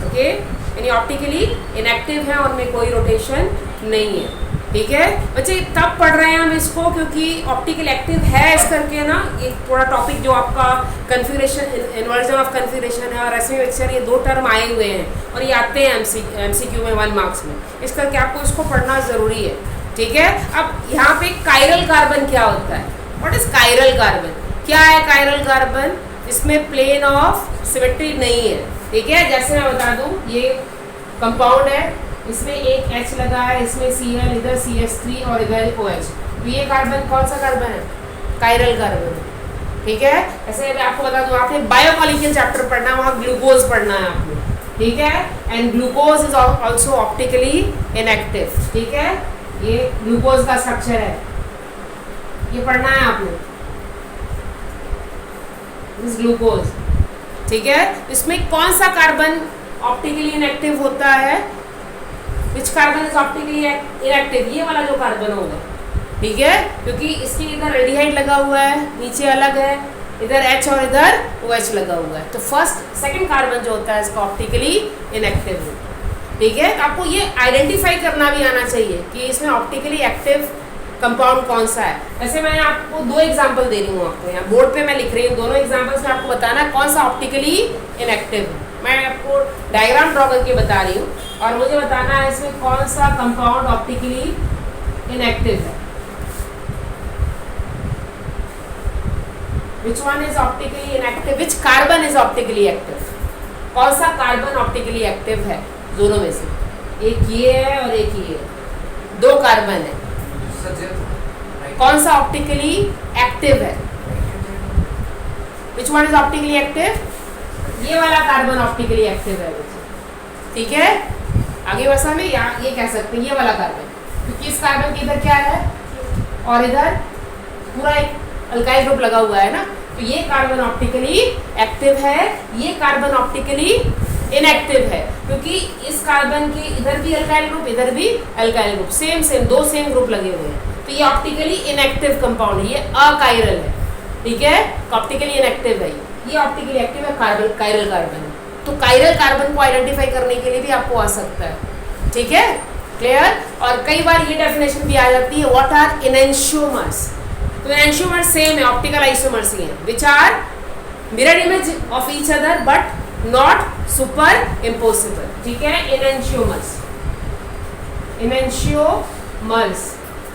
Okay, यानी optically inactive है और में कोई rotation नहीं है. ठीक है बच्चे, तब पढ़ रहे हैं हम इसको क्योंकि ऑप्टिकल एक्टिव है इस करके ना, ये थोड़ा टॉपिक जो आपका कन्फ्यूरेशन, इन्वर्जन ऑफ कन्फ्यूरेशन है और ऐसे मिक्सचर, ये दो टर्म आए हुए हैं और ये आते हैं एमसीक्यू में 1 मार्क्स में, इस करके आपको इसको पढ़ना ज़रूरी है. ठीक है, अब यहाँ पे कायरल कार्बन क्या होता है? What is chiral carbon? क्या है कायरल कार्बन? इसमें प्लेन ऑफ सिमेट्री नहीं है. ठीक है, जैसे मैं बता दूं, ये कंपाउंड है, इसमें एक H लगा है, इसमें Cl, इधर CH3 और इधर OH. तो ये कार्बन कौन सा कार्बन है? कायरल कार्बन है. ठीक है, ऐसे मैं आपको बता दूं, आपने बायोमॉलिक्यूल चैप्टर पढ़ना है, वहाँ ग्लूकोज पढ़ना है आपने. ठीक है, and glucose is also optically inactive. ठीक है, ये ग्लूकोज का स्ट्रक्चर है, ये पढ़ना है आपने, दिस ग्लूकोज. ठीक है, इसमें कौन सा कार्बन ऑप्टिकली इनएक्टिव होता है? Which carbon is optically inactive? ये वाला जो कार्बन होगा. ठीक है, क्योंकि इसके इधर एल्डिहाइड लगा हुआ है, नीचे अलग है, इधर H और इधर OH लगा हुआ है. तो फर्स्ट सेकंड कार्बन जो होता है इसका ऑप्टिकली इनएक्टिव है. ठीक है, आपको ये आइडेंटिफाई करना भी आना चाहिए कि इसमें ऑप्टिकली एक्टिव कंपाउंड कौन सा है. वैसे मैं आपको 2 एग्जांपल दे रही हूँ, आपको यहाँ बोर्ड पे मैं लिख रही हूँ, दोनों एग्जांपल्स में आपको बताना है कौन सा ऑप्टिकली इनएक्टिव है. मैं आपको डायग्राम ड्रॉ करके बता रही हूँ और मुझे बताना है इसमें कौन सा कंपाउंड ऑप्टिकली इनएक्टिव है. Which one is optically inactive? Which carbon is optically active? कौन सा कार्बन ऑप्टिकली एक्टिव है दोनों में से? एक ये है और एक ये है, 2 कार्बन है. कौन सा ऑप्टिकली एक्टिव है? Which one is optically active? ये वाला कार्बन ऑप्टिकली एक्टिव है. ठीक है, आगे वैसा में ये कह सकते हैं ये वाला कार्बन, क्योंकि इस कार्बन के इधर क्या है और इधर पूरा एक अल्काइल ग्रुप लगा हुआ है ना, तो ये कार्बन ऑप्टिकली एक्टिव है, ये कार्बन ऑप्टिकली इनएक्टिव है, क्योंकि इस कार्बन के इधर भी अल्काइल ग्रुप, इधर भी alkyl group, same 2 same group लगे हुए हैं. तो ये ऑप्टिकली इनएक्टिव कंपाउंड है, ये अकायरल है. ठीक है, ऑप्टिकली इनएक्टिव है, ये ऑप्टिकली एक्टिव है, कायरल कार्बन है. तो कायरल कार्बन को आइडेंटिफाई करने के लिए भी आपको आ सकता है. ठीक है, क्लियर. और कई बार ये डेफिनेशन भी आ जाती है, व्हाट आर इनएंशियोमर्स? तो इनएंशियोमर्स सेम है, ऑप्टिकल आइसोमर्स ही है, which are mirror image of each other but not superimposable. ठीक है, इनएंशियोमर्स.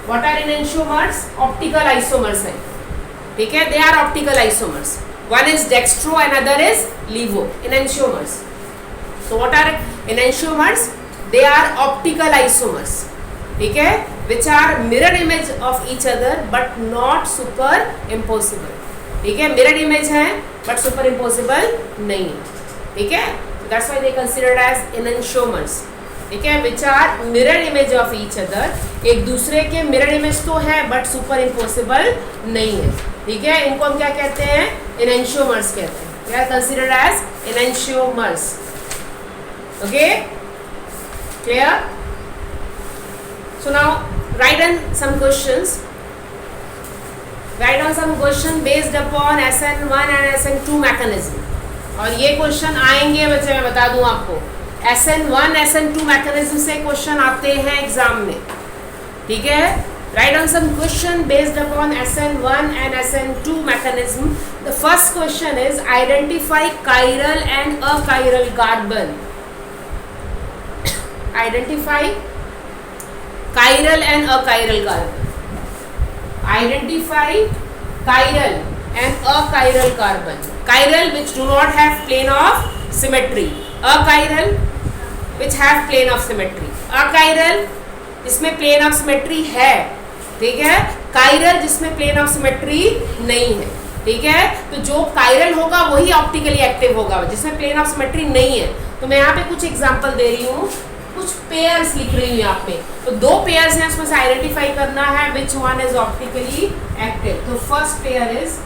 What are enantiomers? Optical isomers है. ठीक है, they are optical isomers. One is dextro and other is LIVO. Enantiomers. So what are enantiomers? They are optical isomers. ठीक है, which are mirror image of each other but not superimposable. ठीक है, mirror image है but superimposable नहीं है. ठीक है, that's why they considered as enantiomers. ठीक है, which are mirror image of each other, एक दूसरे के मिरर इमेज तो है बट सुपर इम्पोसिबल नहीं है. ठीक है, इनको हम क्या कहते हैं? इनएंशियोमर्स कहते हैं. They are considered as enantiomers. Okay, clear. So now write down some questions. Write down some question based upon SN1 and SN2 mechanism. और ये क्वेश्चन आएंगे बच्चे, मैं बता दूं आपको, SN1 SN2 मैकेनिज्म से क्वेश्चन आते हैं एग्जाम में. ठीक है, right down some question based upon SN1 and SN2 mechanism. The first question is identify chiral and achiral carbon. Identify chiral and achiral carbon. Identify chiral and achiral carbon. Chiral which do not have plane of symmetry. Achiral which have plane of symmetry. Achiral इसमें plane of symmetry है. ठीक है, chiral जिसमें plane of symmetry नहीं है, ठीक है। तो जो कायरल होगा वही ऑप्टिकली एक्टिव होगा जिसमें प्लेन ऑफ सिमेट्री नहीं है। तो मैं यहाँ पे कुछ एग्जांपल दे रही हूँ, कुछ पेयर्स लिख रही हूँ यहाँ पे। तो दो पेयर्स हैं, उसमें से आइडेंटिफाई करना है which one is optically active. तो फर्स्ट पेयर इज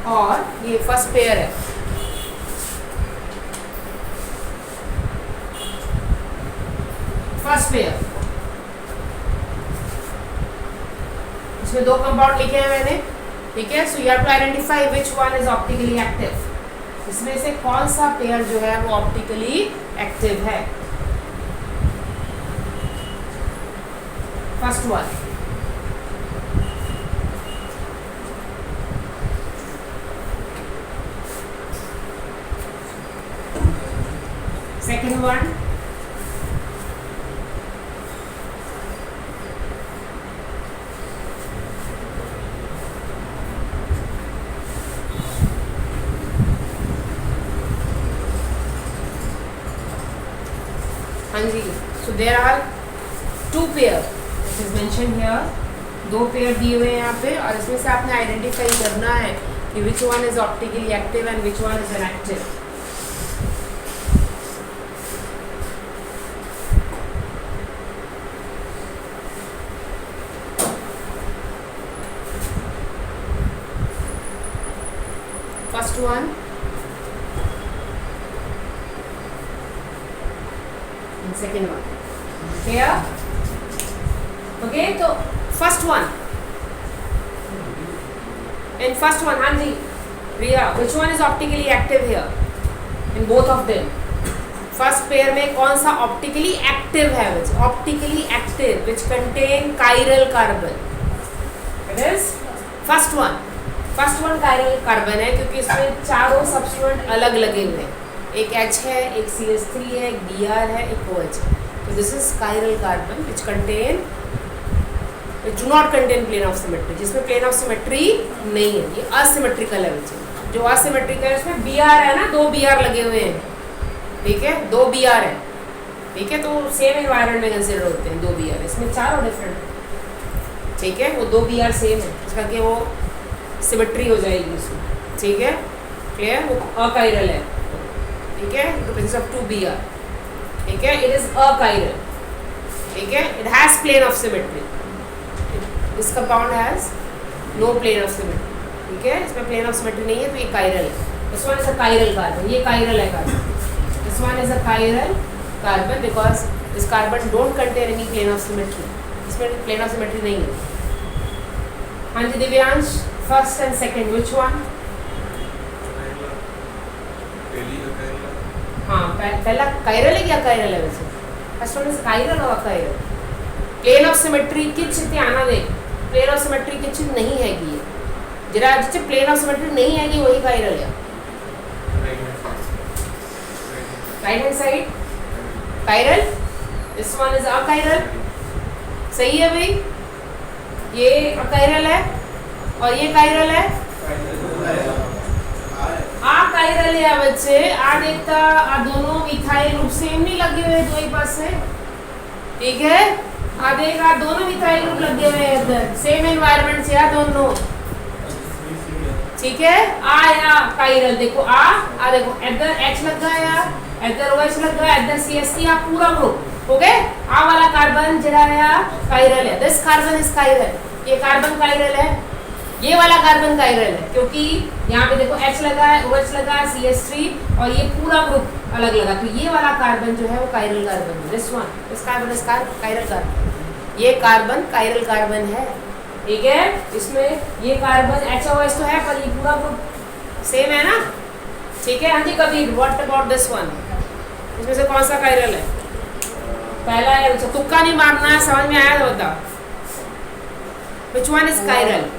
और ये फर्स्ट पेयर है, फर्स्ट पेयर। इसमें दो कंपाउंड लिखे हैं मैंने, ठीक है। So you have to identify which one is optically active. इसमें से कौन सा पेयर जो है वो ऑप्टिकली एक्टिव है। फर्स्ट वन, सेकेंड वन, हाँ जी। So there are two pair is mention here, दो पेयर दिए हुए हैं यहाँ पे, और इसमें से आपने आइडेंटिफाई करना है कि which one is optically active and which one is inactive. First one and second one, clear? Okay, तो first one, in first one, हाँ जी Riya, which one is optically active here in both of them? First pair में कौन सा optically active है? which optically active which contain chiral carbon? It is first one, first one chiral carbon है क्योंकि इसमें चारों substituent अलग लगे हुए हैं, एक H है, एक CH3 है, एक Br है, एक OH है। तो this is chiral carbon which contain, which do not contain plane of symmetry, जिसमें प्लेन ऑफ सिमेट्री नहीं है, ये असिमेट्रिकल है। जो असिमेट्रिकल है उसमें Br है ना, दो Br लगे हुए हैं, ठीक है, दो Br है, ठीक है। तो सेम एनवायरनमेंट में कंसिडर होते हैं दो Br, इसमें चारों डिफरेंट, ठीक है। वो दो Br सेम है, इस करके वो सिमेट्री हो जाएगी उसमें, ठीक है, क्लियर। वो अकायरल है, ठीक है, तो प्रेजेंस ऑफ 2 Br, ठीक है, इट इज अकायरल, ठीक है, it has plane of symmetry, this compound has no plane of symmetry, ठीक है, इसमें प्लेन ऑफ सिमेट्री नहीं है, तो ये कायरल है। This one is a chiral carbon, ये कायरल है carbon, this one is a chiral carbon because this carbon don't contain any plane of symmetry, इसमें प्लेन ऑफ सिमेट्री नहीं है। हाँ जी Divyansh, first and second which one? हाँ, पहला chiral है क्या कायरल है वैसे? फर्स्ट वन इज कायरल और अकायरल। प्लेन ऑफ सिमेट्री किच ध्यान दे, प्लेन ऑफ सिमेट्री किच नहीं हैगी, जरा जिससे प्लेन ऑफ सिमेट्री नहीं हैगी वही कायरल है। Right hand side chiral, this one is achiral, सही है भाई, ये अकायरल है और ये कायरल है, आ कायरल है बच्चे। आ देखता आ दोनों मिथाइल ग्रुप सेम नहीं लगे हुए दो ही पास से, ठीक है। आ देख आ दोनों मिथाइल ग्रुप लगे हुए हैं इधर, सेम एनवायरनमेंट से आ दोनों, ठीक है। आ या कायरल देखो, आ देखो इधर H लग गया यार, इधर OH लग गया, इधर CH3, आ पूरा ग्रुप हो गए। आ वाला कार्बन जरा या कायरल है, दिस कार्बन इज कायरल, ये कार्बन कायरल है, ये वाला कार्बन कायरल है क्योंकि यहाँ पे देखो H लगा है, OH लगा है, CH3 और ये पूरा ग्रुप अलग लगा, तो ये वाला कार्बन जो है वो कायरल कार्बन है। दिस वन इस कार्बन इस कायरल कार्बन, ये कार्बन कायरल कार्बन है, ठीक है। इसमें ये कार्बन HOH तो है पर ये पूरा ग्रुप सेम है ना, ठीक है। हाँ जी Kabir, what about this one? इसमें से कौन सा कायरल है? पहला है, तुक्का नहीं मारना है, समझ में आया तो बताओ, व्हिच वन इज कायरल?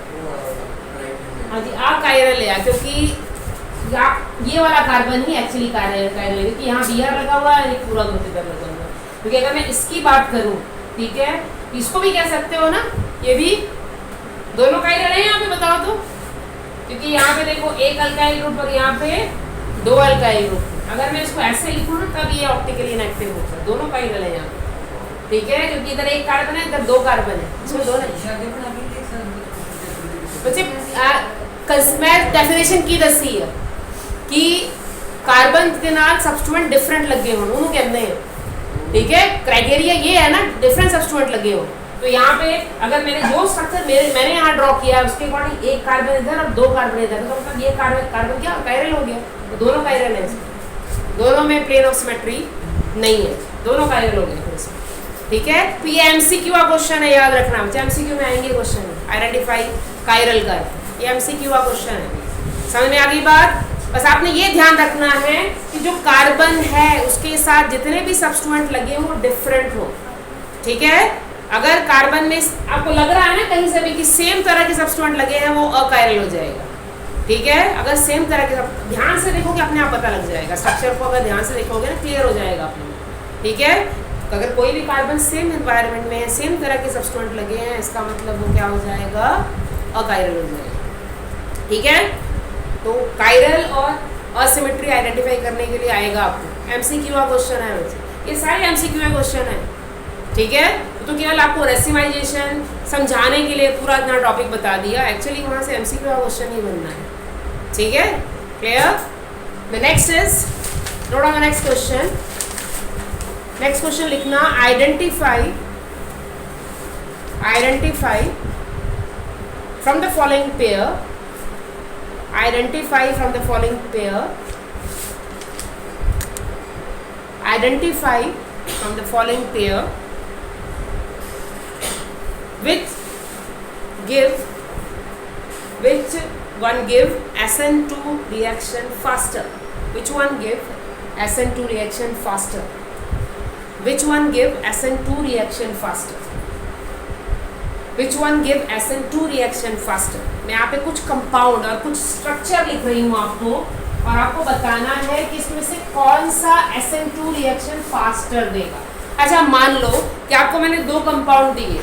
हाँ जी आ कायरल है क्योंकि ये वाला कार्बन ही एक्चुअली कायरल है क्योंकि यहाँ Br लगा हुआ है, एक पूरा ग्रुप इधर लगा हुआ है। क्योंकि अगर मैं इसकी बात करूँ, ठीक है, इसको भी कह सकते हो ना, ये भी दोनों कायरल है यहाँ पे, बताओ तो, क्योंकि यहाँ पे देखो एक अल्काइल ग्रुप और यहाँ पे दो अल्काइल ग्रुप। अगर मैं इसको ऐसे लिखूँ ना तब ये ऑप्टिकली इनएक्टिव होता है, दोनों कायरल है यहाँ पे, ठीक है, क्योंकि इधर एक कार्बन है, इधर 2 कार्बन है, इसमें 2 नहीं। बच्चे मैं डेफिनेशन की दसी है कि कार्बन के नाल सब्सटीट्यूएंट डिफरेंट लगे हो, उन्होंने कहते हैं, ठीक है, क्राइटेरिया ये है ना, डिफरेंट सब्सटीट्यूएंट लगे हो। तो यहाँ पे अगर मैंने जो स्ट्रक्चर मैंने यहाँ ड्रॉ किया है उसके अकॉर्डिंग एक कार्बन इधर और 2 कार्बन इधर, तो मतलब ये कार्बन क्या कायरल हो गया, तो दोनों कायरल है, दोनों में प्लेन ऑफ सिमेट्री नहीं है, दोनों कायरल हो गए इसमें, ठीक है। तो ये एमसीक्यू का क्वेश्चन है, याद रखना, एमसीक्यू में आएंगे क्वेश्चन, आइडेंटिफाई कायरल का, ये एमसीक्यू का क्वेश्चन है। समझ में आ गई बात? बस आपने ये ध्यान रखना है कि जो कार्बन है उसके साथ जितने भी सब्स्टिट्यूएंट लगे हों डिफरेंट हो, ठीक है। अगर कार्बन में आपको लग रहा है ना कहीं से भी कि सेम तरह के सब्स्टिट्यूएंट लगे हैं, वो अकायरल हो जाएगा, ठीक है। अगर सेम तरह के ध्यान से देखोगे अपने आप पता लग जाएगा, स्ट्रक्चर को अगर ध्यान से देखोगे ना क्लियर हो जाएगा अपने, ठीक है। तो अगर कोई भी कार्बन सेम एनवायरनमेंट में है, सेम तरह के सब्स्टिट्यूएंट लगे हैं, इसका मतलब वो क्या हो जाएगा, अकायरल हो जाएगा, ठीक है। तो कायरल और असिमेट्री आइडेंटिफाई करने के लिए आएगा आपको, एमसीक्यू का क्वेश्चन है, ये सारे एमसीक्यू का क्वेश्चन है, ठीक है। तो केवल आपको रेसिमाइजेशन समझाने के लिए पूरा इतना टॉपिक बता दिया, एक्चुअली वहाँ से एमसीक्यू का क्वेश्चन ही बनना है, ठीक है, clear. The next is note on the next question. Next question लिखना, identify from the following pair, identify from the following pair, identify from the following pair which one give SN2 reaction faster, which one give SN2 reaction faster, which one give SN2 reaction faster, which one give SN2 reaction faster। मैं यहाँ पे कुछ compound और कुछ structure लिख रही हूँ आपको, और आपको बताना है कि इसमें से कौन सा SN2 रिएक्शन फास्टर देगा। अच्छा, मान लो कि आपको मैंने 2 कंपाउंड दिए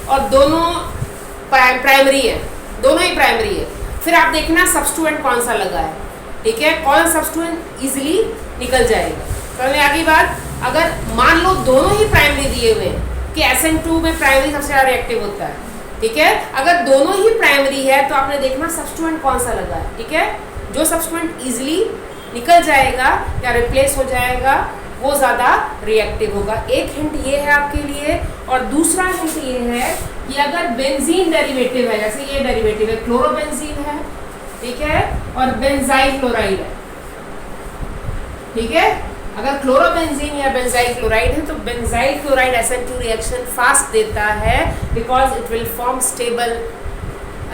और दोनों प्राइमरी है, दोनों ही प्राइमरी है, फिर आप देखना सब्स्टिट्यूएंट कौन सा लगा है, ठीक है, कौन सब्स्टिट्यूएंट इजीली निकल जाएगा। समझ में आ गई बात? अगर मान लो दोनों ही प्राइमरी दिए हुए हैं कि SN2 में प्राइमरी सबसे ज़्यादा रिएक्टिव होता है, ठीक है। अगर दोनों ही प्राइमरी है तो आपने देखना सब्स्टिट्यूएंट कौन सा लगा है, ठीक है। जो सब्स्टिट्यूएंट इजीली निकल जाएगा या रिप्लेस हो जाएगा वो ज़्यादा रिएक्टिव होगा। एक हिंट ये है आपके लिए, और दूसरा हिंट ये है कि अगर बेंजीन डेरिवेटिव है, जैसे ये डेरिवेटिव है, क्लोरोबेंजीन है, ठीक है, और बेंजाइल क्लोराइड है, ठीक है। अगर क्लोरोबेंजीन या बेंजाइल क्लोराइड है तो benzyl chloride SN2 reaction fast देता है, because it will form stable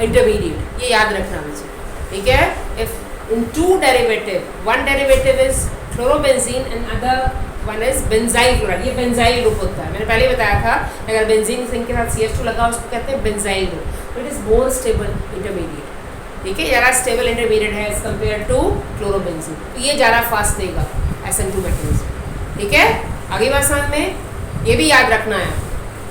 intermediate, ये याद रखना मुझे, ठीक है। If in 2 derivative, one derivative is chlorobenzene and other one is benzyl chloride, ये बेंजाइल ग्रुप होता है, मैंने पहले बताया था, अगर बेंजीन के साथ CH2 लगा उसको कहते हैं benzyl group, it is more stable intermediate, ठीक है, ज़्यादा स्टेबल इंटरमीडिएट है एज कम्पेयर टू क्लोरोबेंजीन, तो ये ज़्यादा फास्ट देगा SN2 मैकेनिज्म, ठीक है। आगे बात समझ में, ये भी याद रखना है,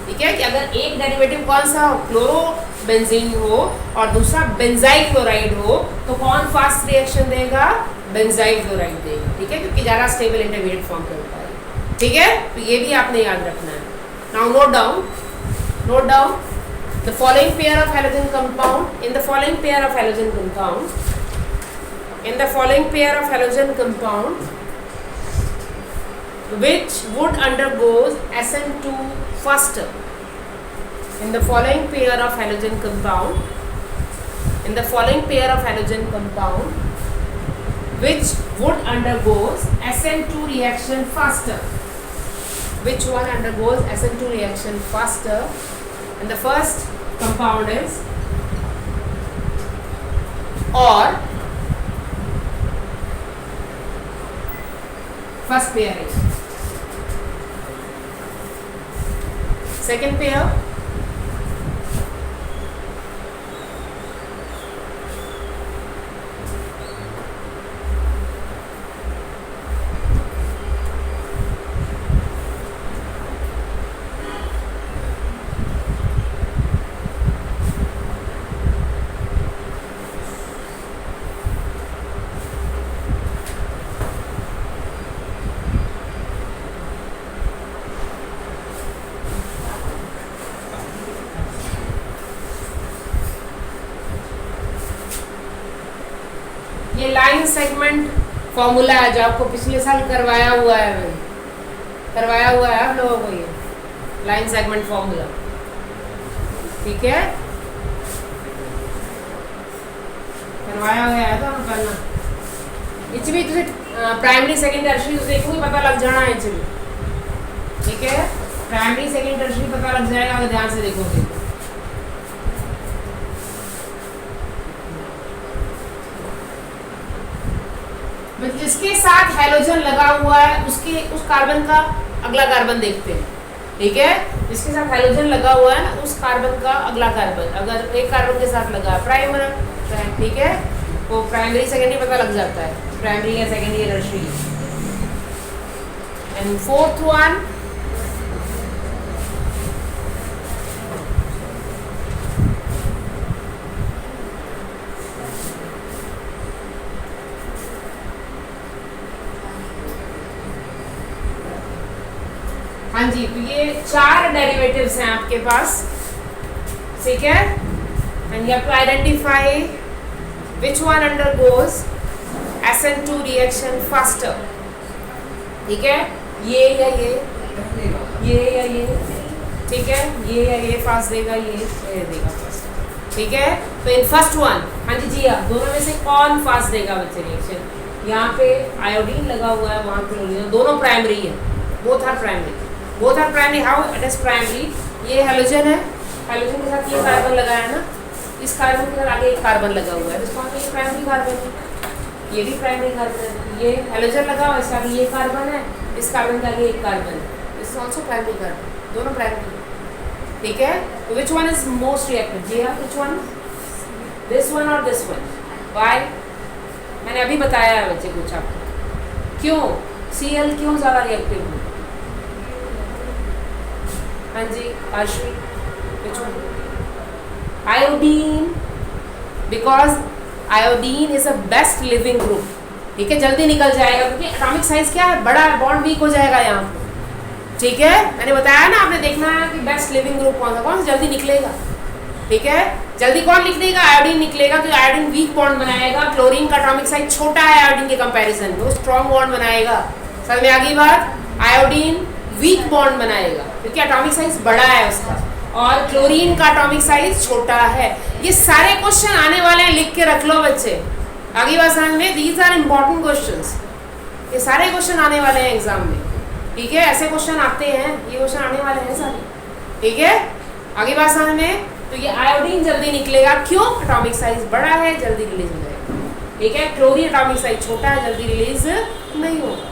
ठीक है, कि अगर एक डेरिवेटिव कौन सा हो, क्लोरोबेंजीन हो और दूसरा बेंजाइल क्लोराइड हो, तो कौन फास्ट रिएक्शन देगा, बेंजाइल क्लोराइड देगा, ठीक है, क्योंकि ज़्यादा स्टेबल इंटरमीडिएट फॉर्म करता है, ठीक है। तो ये भी आपने याद रखना है। Now note down the following pair of halogen compound, in the following pair of halogen compound, which would undergoes SN2 faster, in the following pair of halogen compound, which would undergoes SN2 reaction faster, which one undergoes SN2 reaction faster, and the first compound is or, first pair is, second pair ये line segment formula है जो आपको पिछले साल करवाया हुआ है आप लोगों को, ये लाइन सेगमेंट फॉर्मूला, ठीक है, करवाया गया है तो पढ़ना। इच भी तुझे प्राइमरी सेकेंड टर्शियरी देखोगे पता लग जाना है, इच भी, ठीक है, प्राइमरी सेकेंड टर्शियरी पता लग जाएगा अगर ध्यान से देखोगे। जिसके साथ हैलोजन लगा हुआ है उस कार्बन का अगला कार्बन देखते हैं, ठीक है, जिसके साथ हैलोजन लगा हुआ है ना उस कार्बन का अगला कार्बन, अगर एक कार्बन के साथ लगा है प्राइमर, ठीक है, वो प्राइमरी सेकेंडरी पता लग जाता है, प्राइमरी या सेकेंडरी या टर्शियरी। एंड फोर्थ वन, हाँ जी, तो ये 4 डेरिवेटिव्स हैं आपके पास, ठीक है, and you have to identify which one undergoes SN2 reaction faster, ठीक है, ये या ये या ये, ठीक है, ये या ये फास्ट देगा, ये देगा फास्ट, ठीक है। तो इन फर्स्ट वन, हाँ जी जी हाँ, दोनों में से कौन फास्ट देगा बच्चे रिएक्शन? यहाँ पे आयोडीन लगा हुआ है, वहाँ क्लोरीन, दोनों प्राइमरी है, both are primary, how it is primary. ये हेलोजन है, हेलोजन के साथ ये कार्बन लगाया है ना, इस कार्बन के साथ आगे एक कार्बन लगा हुआ है, ये प्राइमरी कार्बन है, ये भी प्राइमरी कार्बन है, ये हेलोजन लगा हुआ है, इसके आगे ये कार्बन है, इस कार्बन के आगे एक कार्बन है, this is also primary carbon, दोनों प्राइमरी, ठीक है। तो which one is most reactive? जी हाँ, व्हिच वन? दिस वन और दिस वन? व्हाई? मैंने अभी बताया है बच्चे कुछ आपको, क्यों Cl क्यों ज़्यादा रिएक्टिव है? हाँ जी Aashvi, iodine, because iodine is a best leaving group, ठीक है, जल्दी निकल जाएगा क्योंकि एटॉमिक साइज क्या है, बड़ा है, बॉन्ड वीक हो जाएगा यहाँ पे, ठीक है, मैंने बताया ना, आपने देखना है कि बेस्ट लिविंग ग्रुप कौन सा जल्दी निकलेगा, ठीक है, जल्दी कौन निकलेगा? आयोडीन निकलेगा, क्योंकि आयोडीन वीक बॉन्ड बनाएगा, क्लोरीन का एटॉमिक साइज छोटा है आयोडीन के कंपैरिजन में, वो स्ट्रॉन्ग बॉन्ड बनाएगा, समझ में आ गई बात? आयोडीन वीक बॉन्ड बनाएगा क्योंकि एटॉमिक साइज बड़ा है उसका, और क्लोरीन का एटॉमिक साइज छोटा है। ये सारे क्वेश्चन आने वाले हैं, लिख के रख लो बच्चे, आगे बात समझ में, दीज आर इम्पोर्टेंट क्वेश्चंस, ये सारे क्वेश्चन आने वाले हैं एग्जाम में, ठीक है, ऐसे क्वेश्चन आते हैं, ये क्वेश्चन आने वाले हैं सारे, ठीक है, आगे बात समझ में। तो ये आयोडीन जल्दी निकलेगा, क्यों? एटॉमिक साइज बड़ा है, जल्दी रिलीज हो जाएगा, ठीक है, क्लोरीन एटॉमिक साइज छोटा है, जल्दी रिलीज नहीं होगा,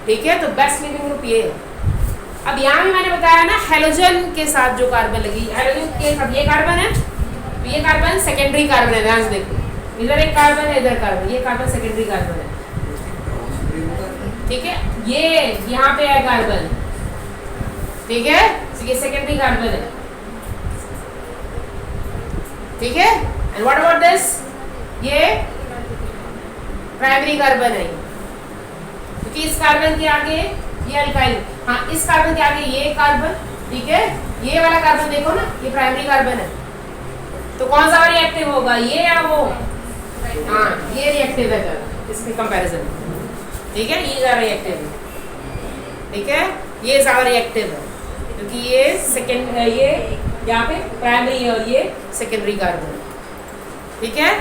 ठीक है, तो बेस्ट लिविंग ग्रुप ये है। अब यहाँ भी मैंने बताया ना, हेलोजन के साथ जो कार्बन लगी, हेलोजन के साथ ये कार्बन है, तो ये कार्बन सेकेंडरी कार्बन है, ध्यान से देखो, इधर एक कार्बन है, इधर कार्बन, ये कार्बन सेकेंडरी कार्बन है, ठीक है, ये यहाँ पे है कार्बन, ठीक है, ये सेकेंडरी कार्बन है, ठीक है, एंड व्हाट अबाउट दिस? ये प्राइमरी कार्बन है, क्योंकि इस कार्बन के आगे ये अल्काइल, हाँ, इस कार्बन के आगे ये कार्बन, ठीक है, ये वाला कार्बन देखो ना, ये प्राइमरी कार्बन है, तो कौन सा रिएक्टिव होगा, ये या वो? हाँ, ये रिएक्टिव है इसके कंपैरिजन में, ठीक है, ये ज़्यादा रिएक्टिव है, ठीक है, ये ज़्यादा रिएक्टिव है क्योंकि ये सेकेंड है, ये यहाँ पे प्राइमरी है और ये सेकेंडरी कार्बन है, ठीक है।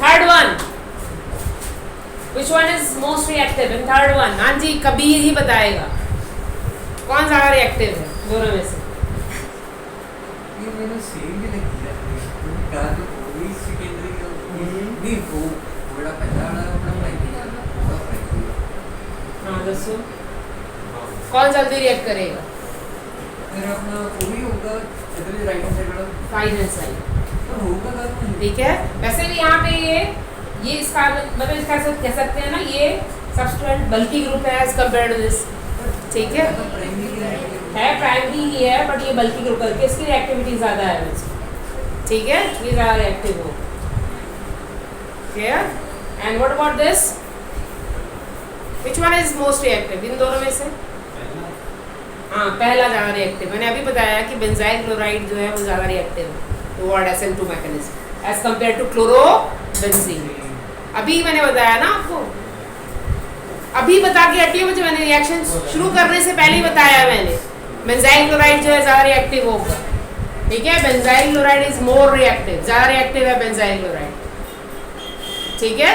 Third one, which one is most reactive? in third one, हाँ जी, कबीर ही बताएगा कौन ज़्यादा रिएक्टिव है दोनों में से। ये मैंने सेम भी लगी है, क्या तो कोई सेकेंडरी नहीं, वो बड़ा पहला वाला अपना प्राइमरी, हाँ दसो, कौन जल्दी रिएक्ट करेगा? मेरा अपना वही होगा, इधर राइट हैंड साइड वाला, राइट हैंड साइड, तो होगा कार्बन, ठीक है। वैसे भी यहाँ पे ये इसका मतलब इसका कह सकते हैं ना, ये सब्स्टिट्यूएंट बल्की ग्रुप है एज कंपेयर्ड टू दिस, ठीक है, प्राइमरी ही है बट ये बल्की ग्रुप करके इसकी रिएक्टिविटी ज़्यादा है वैसे, ठीक है, ये ज़्यादा रिएक्टिव हो, clear. And what about this? Which one is most reactive इन दोनों में से? हाँ, पहला ज़्यादा रिएक्टिव, मैंने अभी बताया कि बेंजाइल क्लोराइड जो है वो ज़्यादा रिएक्टिव है toward SN2 mechanism as compare to chlorobenzene, अभी मैंने बताया ना आपको, अभी बता के हटी हूँ, मुझे मैंने रिएक्शन शुरू करने से पहले ही बताया मैंने। बेंजाइल क्लोराइड जो है ज़्यादा रिएक्टिव होगा, ठीक है। Benzyl chloride is more reactive, ज़्यादा रिएक्टिव है बेंजाइल क्लोराइड, ठीक है।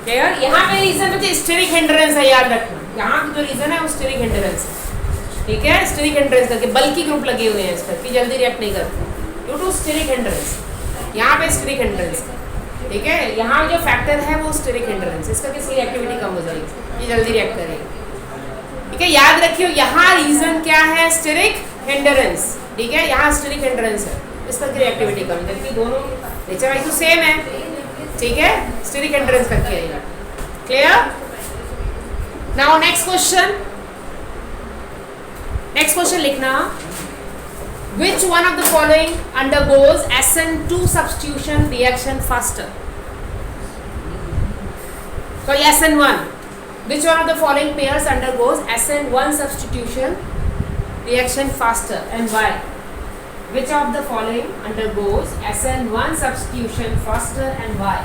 क्लियर? यहाँ पे रीजन बच्चे स्टेरिक हिंड्रेंस है, याद रखना। यहाँ की जो रीजन है वो स्टेरिक हिंड्रेंस है, ठीक है। स्टेरिक हिंड्रेंस करके बल्कि ग्रुप लगे हुए हैं इस पर कि जल्दी रिएक्ट नहीं करते ड्यू टू स्टेरिक हिंड्रेंस। यहाँ पे स्टेरिक हिंड्रेंस, ठीक है। यहाँ जो फैक्टर है वो स्टेरिक हिंड्रेंस, इसका किसी एक्टिविटी कम हो जाएगी, ये जल्दी रिएक्ट करेगी, ठीक है। याद रखियो यहाँ रीजन क्या है, स्टेरिक हिंड्रेंस, ठीक है। यहाँ स्टेरिक हिंड्रेंस है, इस पर की एक्टिविटी कम, जबकि दोनों नेचर वाइज तो सेम है, ठीक है। स्टेरिक हिंड्रेंस करके आएगा। Clear? Now next question, next question लिखना, which one of the following undergoes SN2 substitution reaction faster? So SN1, which one of the following pairs undergoes SN1 substitution reaction faster and why? Which of the following undergoes SN1 substitution faster and why?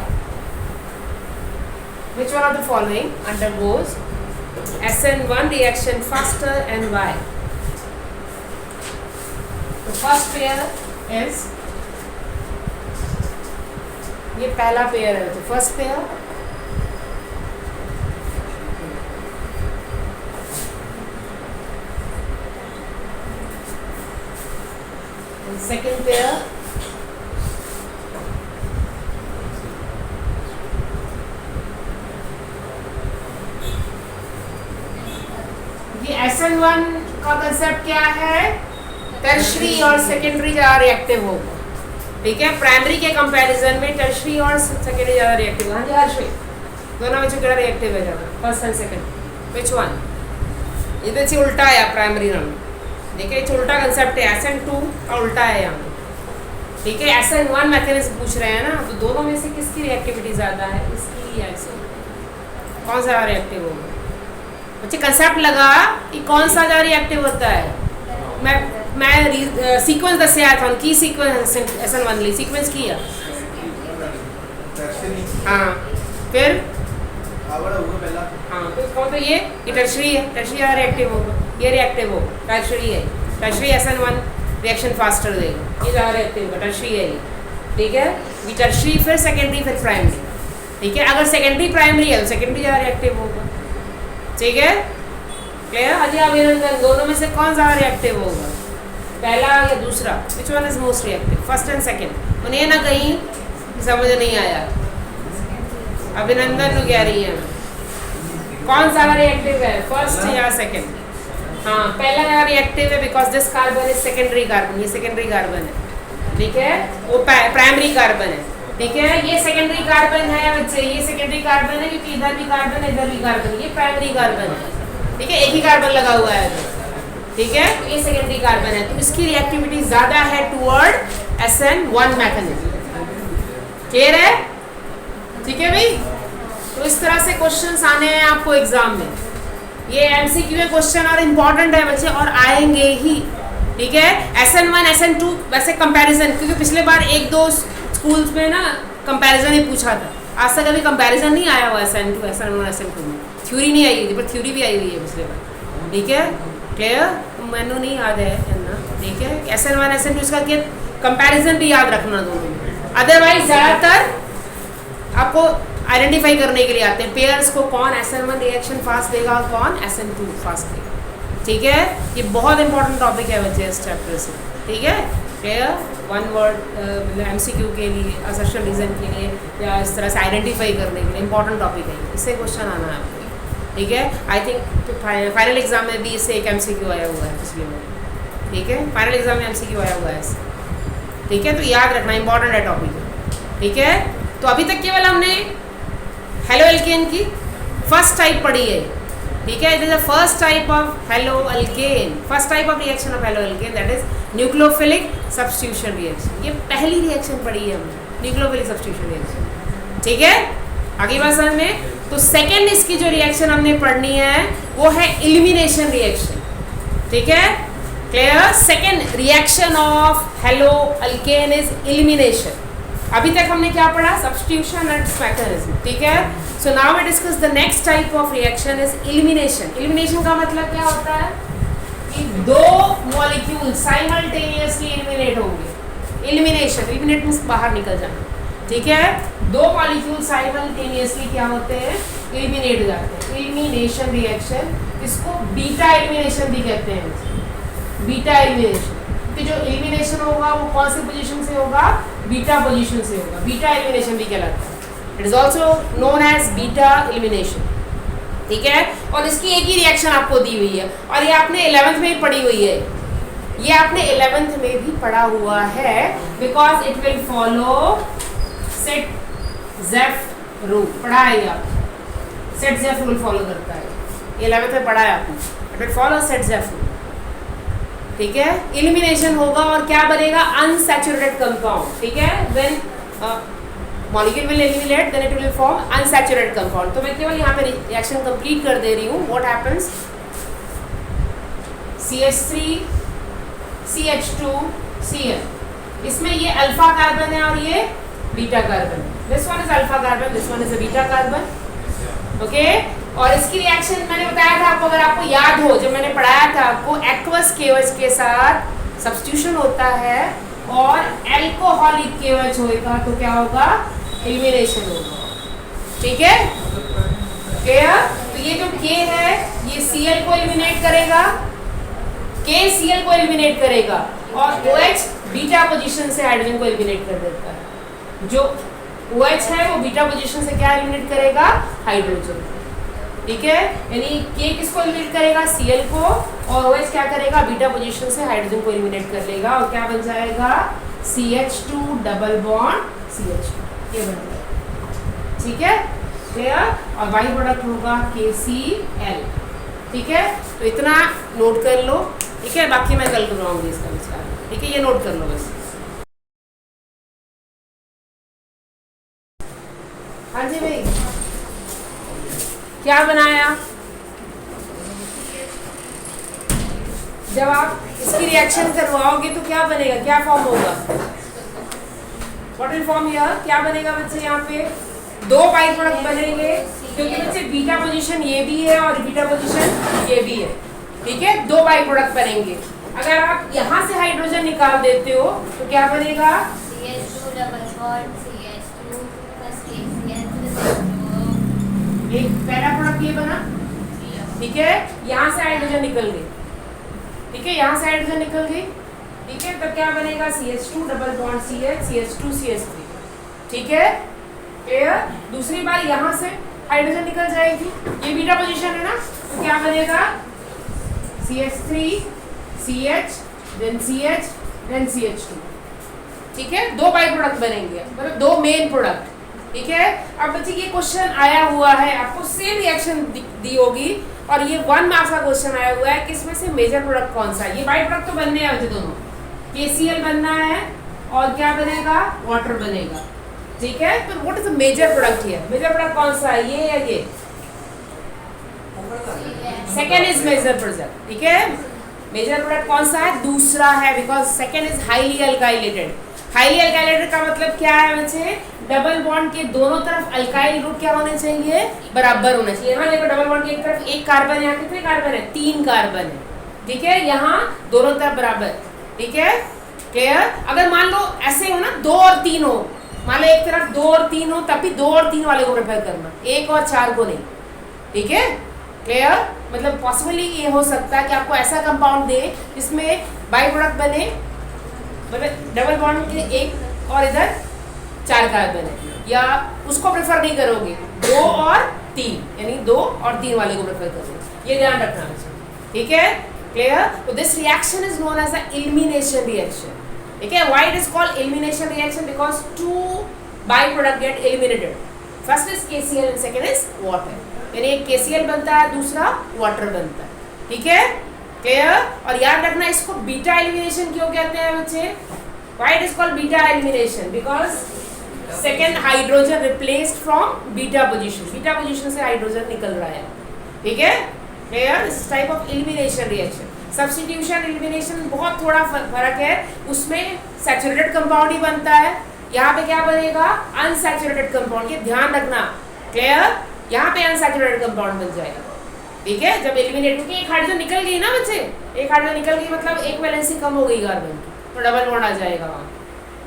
Which one of the following undergoes SN1 reaction faster and why? The first pair is, ये पहला pair है, तो first pair, second pair, ये SN1 का concept क्या है, tertiary और secondary ज़्यादा रिएक्टिव होगा, ठीक है। प्राइमरी के कंपैरिजन में टर्शरी और सेकेंडरी ज़्यादा रिएक्टिव। हाँ जी हर्षवी, दोनों में जो रिएक्टिव है ज़्यादा, first and second, which one? ये तो उल्टा है प्राइमरी रंग, देखिए ये उल्टा कंसेप्ट है, SN2 का उल्टा है यहाँ, ठीक है। SN1 मैकेनिज्म पूछ रहे हैं ना, तो दोनों में से किसकी रिएक्टिविटी ज़्यादा है, इसकी या इसकी, कौन सा रिएक्टिव होगा? बच्चे कंसेप्ट लगा कि कौन सा ज़्यादा रिएक्टिव होता है। मैं सीक्वेंस दस आया था, की सीक्वेंस SN1 ली, सीक्वेंस किया, हाँ, फिर हाँ, तो कौन, तो ये टर्शरी है, टर्शरी ज़्यादा रिएक्टिव होगा, ये रिएक्टिव होगा, टर्शरी है, टर्शरी SN1 रिएक्शन फास्टर देगा, ये ज़्यादा रिएक्टिव होगा, टर्शरी है ये, ठीक है। ये टर्शरी फिर सेकेंडरी फिर प्राइमरी, ठीक है। अगर सेकेंडरी प्राइमरी है तो सेकेंडरी ज़्यादा रिएक्टिव होगा, ठीक है। क्लियर? अजय अभिनंदन, दोनों में से कौन ज़्यादा रिएक्टिव होगा, पहला या दूसरा? विच one is most reactive, first and second? उन्हें ना कहीं समझ नहीं आया, अभिनंदन कह रही है, कौन सा रिएक्टिव है, फर्स्ट या सेकेंड? हाँ, पहला ज़्यादा रिएक्टिव है because this carbon is secondary carbon, ये सेकेंडरी कार्बन है, ठीक है। वो प्राइमरी कार्बन है, ठीक है। ये सेकेंडरी कार्बन है बच्चे, ये सेकेंडरी कार्बन है क्योंकि इधर भी कार्बन है इधर भी कार्बन है, ये प्राइमरी कार्बन है, ठीक है। एक ही कार्बन लगा हुआ है, ठीक है। तो ये सेकेंडरी कार्बन है, तो इसकी रिएक्टिविटी ज़्यादा है टुवर्ड SN1 मैकेनिज्म। क्लियर है? ठीक है भाई। तो इस तरह से क्वेश्चंस आने हैं आपको एग्जाम में, ये MCQ क्वेश्चन और इम्पॉर्टेंट है बच्चे, और आएंगे ही, ठीक है। SN1 SN2 वैसे कंपैरिजन, क्योंकि पिछले बार एक दो स्कूल्स में ना कंपैरिजन ही पूछा था, आज तक अभी कंपैरिजन नहीं आया हुआ SN2 SN1 SN2 में, थ्योरी नहीं आई थी, पर थ्योरी भी आई हुई है पिछले बार, ठीक है। क्लियर? मैनू नहीं याद है ना, ठीक है। SN1 SN2 इसका कंपैरिजन भी याद रखना दोनों में, अदरवाइज ज़्यादातर आपको आइडेंटिफाई करने के लिए आते हैं पेयर्स को, कौन SN1 रिएक्शन फास्ट देगा और कौन SN2 फास्ट देगा, ठीक है। ये बहुत इंपॉर्टेंट टॉपिक है बच्चे इस चैप्टर से, ठीक है। क्लियर? वन वर्ड MCQ के लिए, असर्शन रीजन के लिए, या इस तरह से आइडेंटिफाई करने के लिए इंपॉर्टेंट टॉपिक है, इससे क्वेश्चन आना है आपको, ठीक है। आई थिंक फाइनल एग्जाम में भी इससे एक MCQ आया हुआ है पिछले में, ठीक है। फाइनल एग्जाम में MCQ आया हुआ है इससे, ठीक है। तो याद रखना, इंपॉर्टेंट है टॉपिक, ठीक है। तो अभी तक केवल हमने हेलो एल्केन की फर्स्ट टाइप पढ़ी है, ठीक है। It is the first type of haloalkane, first type of reaction of halo alkane, that is nucleophilic substitution reaction. ये पहली रिएक्शन पढ़ी है हमने, न्यूक्लियोफिलिक सब्स्टिट्यूशन रिएक्शन, ठीक है। आगे बात समझ में। तो सेकेंड इसकी जो रिएक्शन हमने पढ़नी है वो है एलिमिनेशन रिएक्शन, ठीक है। Clear? Second reaction of halo alkane is elimination, अभी तक हमने क्या पढ़ा? सब्स्टिट्यूशन एंड इट्स मैकेनिज्म, ठीक है। So now we discuss the next type of reaction is elimination. Elimination का मतलब क्या होता है कि दो मॉलिक्यूल साइमल्टेनियसली एलिमिनेट होंगे। एलिमिनेशन, एलिमिनेट मींस बाहर निकल जाना, ठीक है। दो मॉलिक्यूल साइमल्टेनियसली क्या होते हैं? एलिमिनेट हो जाते हैं। एलिमिनेशन रिएक्शन, इसको बीटा एलिमिनेशन भी कहते हैं। बीटा एलिमिनेशन कि जो एलिमिनेशन होगा वो कौन सी पोजीशन से होगा? बीटा पोजीशन से होगा। बीटा एलिमिनेशन भी कहलाता है। It is also known as beta elimination, ठीक है। और इसकी एक ही रिएक्शन आपको दी हुई है और ये आपने 11th में ही पढ़ी हुई है। ये आपने 11th में भी पढ़ा हुआ है because it will follow Saytzeff rule. पढ़ा है ये आपने, सेट ज़ेफ रूल फॉलो करता है। 11th में पढ़ा है आपने, it will follow Saytzeff rule, ठीक है। एलिमिनेशन होगा और क्या बनेगा? अनसैचुरेटेड कंपाउंड, ठीक है। When molecule will eliminate then it will form unsaturated compound. तो मैं केवल यहाँ पे रिएक्शन कंप्लीट कर दे रही हूँ। What happens? CH3 CH2 Cl, इसमें ये अल्फा कार्बन है और ये beta carbon. This one is alpha carbon, this one is a beta carbon, okay. और इसकी रिएक्शन मैंने बताया था आपको, अगर आपको याद हो, जब मैंने पढ़ाया था आपको, एक्वस KOH के साथ सब्स्टिट्यूशन होता है और एल्कोहलिक KOH होगा तो क्या होगा? एलिमिनेशन होगा, ठीक है। क्लियर? तो ये जो K है ये Cl को एलिमिनेट करेगा, K Cl को एलिमिनेट करेगा और OH बीटा पोजीशन से हाइड्रोजन को एलिमिनेट कर देता है। जो OH है वो बीटा पोजीशन से क्या एलिमिनेट करेगा? हाइड्रोजन, ठीक है। यानी K किसको एलिमिनेट करेगा? Cl को, और OH क्या करेगा? बीटा पोजीशन से हाइड्रोजन को एलिमिनेट कर लेगा और क्या बन जाएगा? CH2 डबल बॉन्ड CH2, ये बन जाएगा, ठीक है। क्लियर? और बाई प्रोडक्ट होगा KCl, ठीक है। तो इतना नोट कर लो, ठीक है। बाकी मैं कल करवाऊंगी इसका विचार, ठीक है। ये नोट कर लो बस। हाँ जी भाई, क्या बनाया? जब आप इसकी रिएक्शन करवाओगे तो क्या बनेगा? क्या फॉर्म होगा? What will form here? क्या बनेगा बच्चे? यहाँ पे दो बाई प्रोडक्ट बनेंगे क्योंकि बच्चे बीटा पोजीशन ये भी है और बीटा पोजीशन ये भी है, ठीक है। दो बाई प्रोडक्ट बनेंगे। अगर आप यहाँ से हाइड्रोजन निकाल देते हो तो क्या बनेगा? CH2 double bond CH2 plus KCl, एक पहला प्रोडक्ट ये बना, ठीक है। यहाँ से हाइड्रोजन निकल गई, ठीक है। यहाँ से हाइड्रोजन निकल गई, ठीक है। तो क्या बनेगा? CH2 double bond CH, CH2 CH3, ठीक है। क्लियर? दूसरी बार यहाँ से हाइड्रोजन निकल जाएगी, ये बीटा पोजीशन है ना, तो क्या बनेगा? CH3 CH then CH then CH2, ठीक है। दो बाई प्रोडक्ट बनेंगे, मतलब दो मेन प्रोडक्ट, ठीक है। अब बच्चे ये क्वेश्चन आया हुआ है, आपको सेम रिएक्शन दी होगी और ये 1 मार्क्स का क्वेश्चन आया हुआ है कि इसमें से मेजर प्रोडक्ट कौन सा है। ये बाई प्रोडक्ट तो बनने हैं बच्चे दोनों, KCl बनना है और क्या बनेगा? वाटर बनेगा, ठीक है। तो what is the major product here? Major product कौन सा है? ये या ये? सेकेंड इज मेजर प्रोडक्ट, ठीक है। मेजर प्रोडक्ट कौन सा है? दूसरा है, because second is highly alkylated. Highly alkylated का मतलब क्या है बच्चे? डबल बॉन्ड के दोनों तरफ अल्काइल ग्रुप क्या होने चाहिए? बराबर होना चाहिए। यहाँ देखो डबल बॉन्ड की एक तरफ एक कार्बन, यहाँ कितने कार्बन है? 3 कार्बन है, ठीक है। यहाँ दोनों तरफ बराबर, ठीक है। क्लियर? अगर मान लो ऐसे हो ना, 2 और 3 हो, मान लो एक तरफ 2 और 3 हो, तब भी 2 और 3 वाले को प्रेफर करना, 1 और 4 को नहीं, ठीक है। क्लियर? मतलब पॉसिबली ये हो सकता है कि आपको ऐसा कंपाउंड दे जिसमें बाई प्रोडक्ट बने, मतलब डबल बॉन्ड के एक और इधर 4 कार्बन है, या उसको प्रेफर नहीं करोगे, 2 और 3, यानी 2 और 3 वाले को प्रेफर करोगे। ये ध्यान रखना है, ठीक है। क्लियर? तो this reaction is known as a elimination reaction, ठीक है। Why it is called elimination reaction? Because 2 by product get eliminated. First is KCl and second is water, यानी एक KCl बनता है, दूसरा वाटर बनता है, ठीक है। क्लियर? और याद रखना इसको बीटा एलिमिनेशन क्यों कहते हैं बच्चे? Why it is called beta elimination? Because second hydrogen replaced from beta position, beta position से हाइड्रोजन निकल रहा है, ठीक है। क्लियर? इस type of elimination reaction. Substitution elimination बहुत थोड़ा फर्क है, उसमें सैचुरेटेड कंपाउंड ही बनता है यहाँ पे क्या बनेगा, अनसैचुरेटेड कंपाउंड। ये ध्यान रखना, क्लियर, यहाँ पे अनसैचुरेटेड कंपाउंड बन जाएगा, ठीक है। जब एलिमिनेट होगी एक हाइड्रोजन निकल गई ना बच्चे, एक हाइड्रोजन निकल गई मतलब एक वैलेंसी कम हो गई कार्बन की, तो डबल बॉन्ड आ जाएगा वहाँ,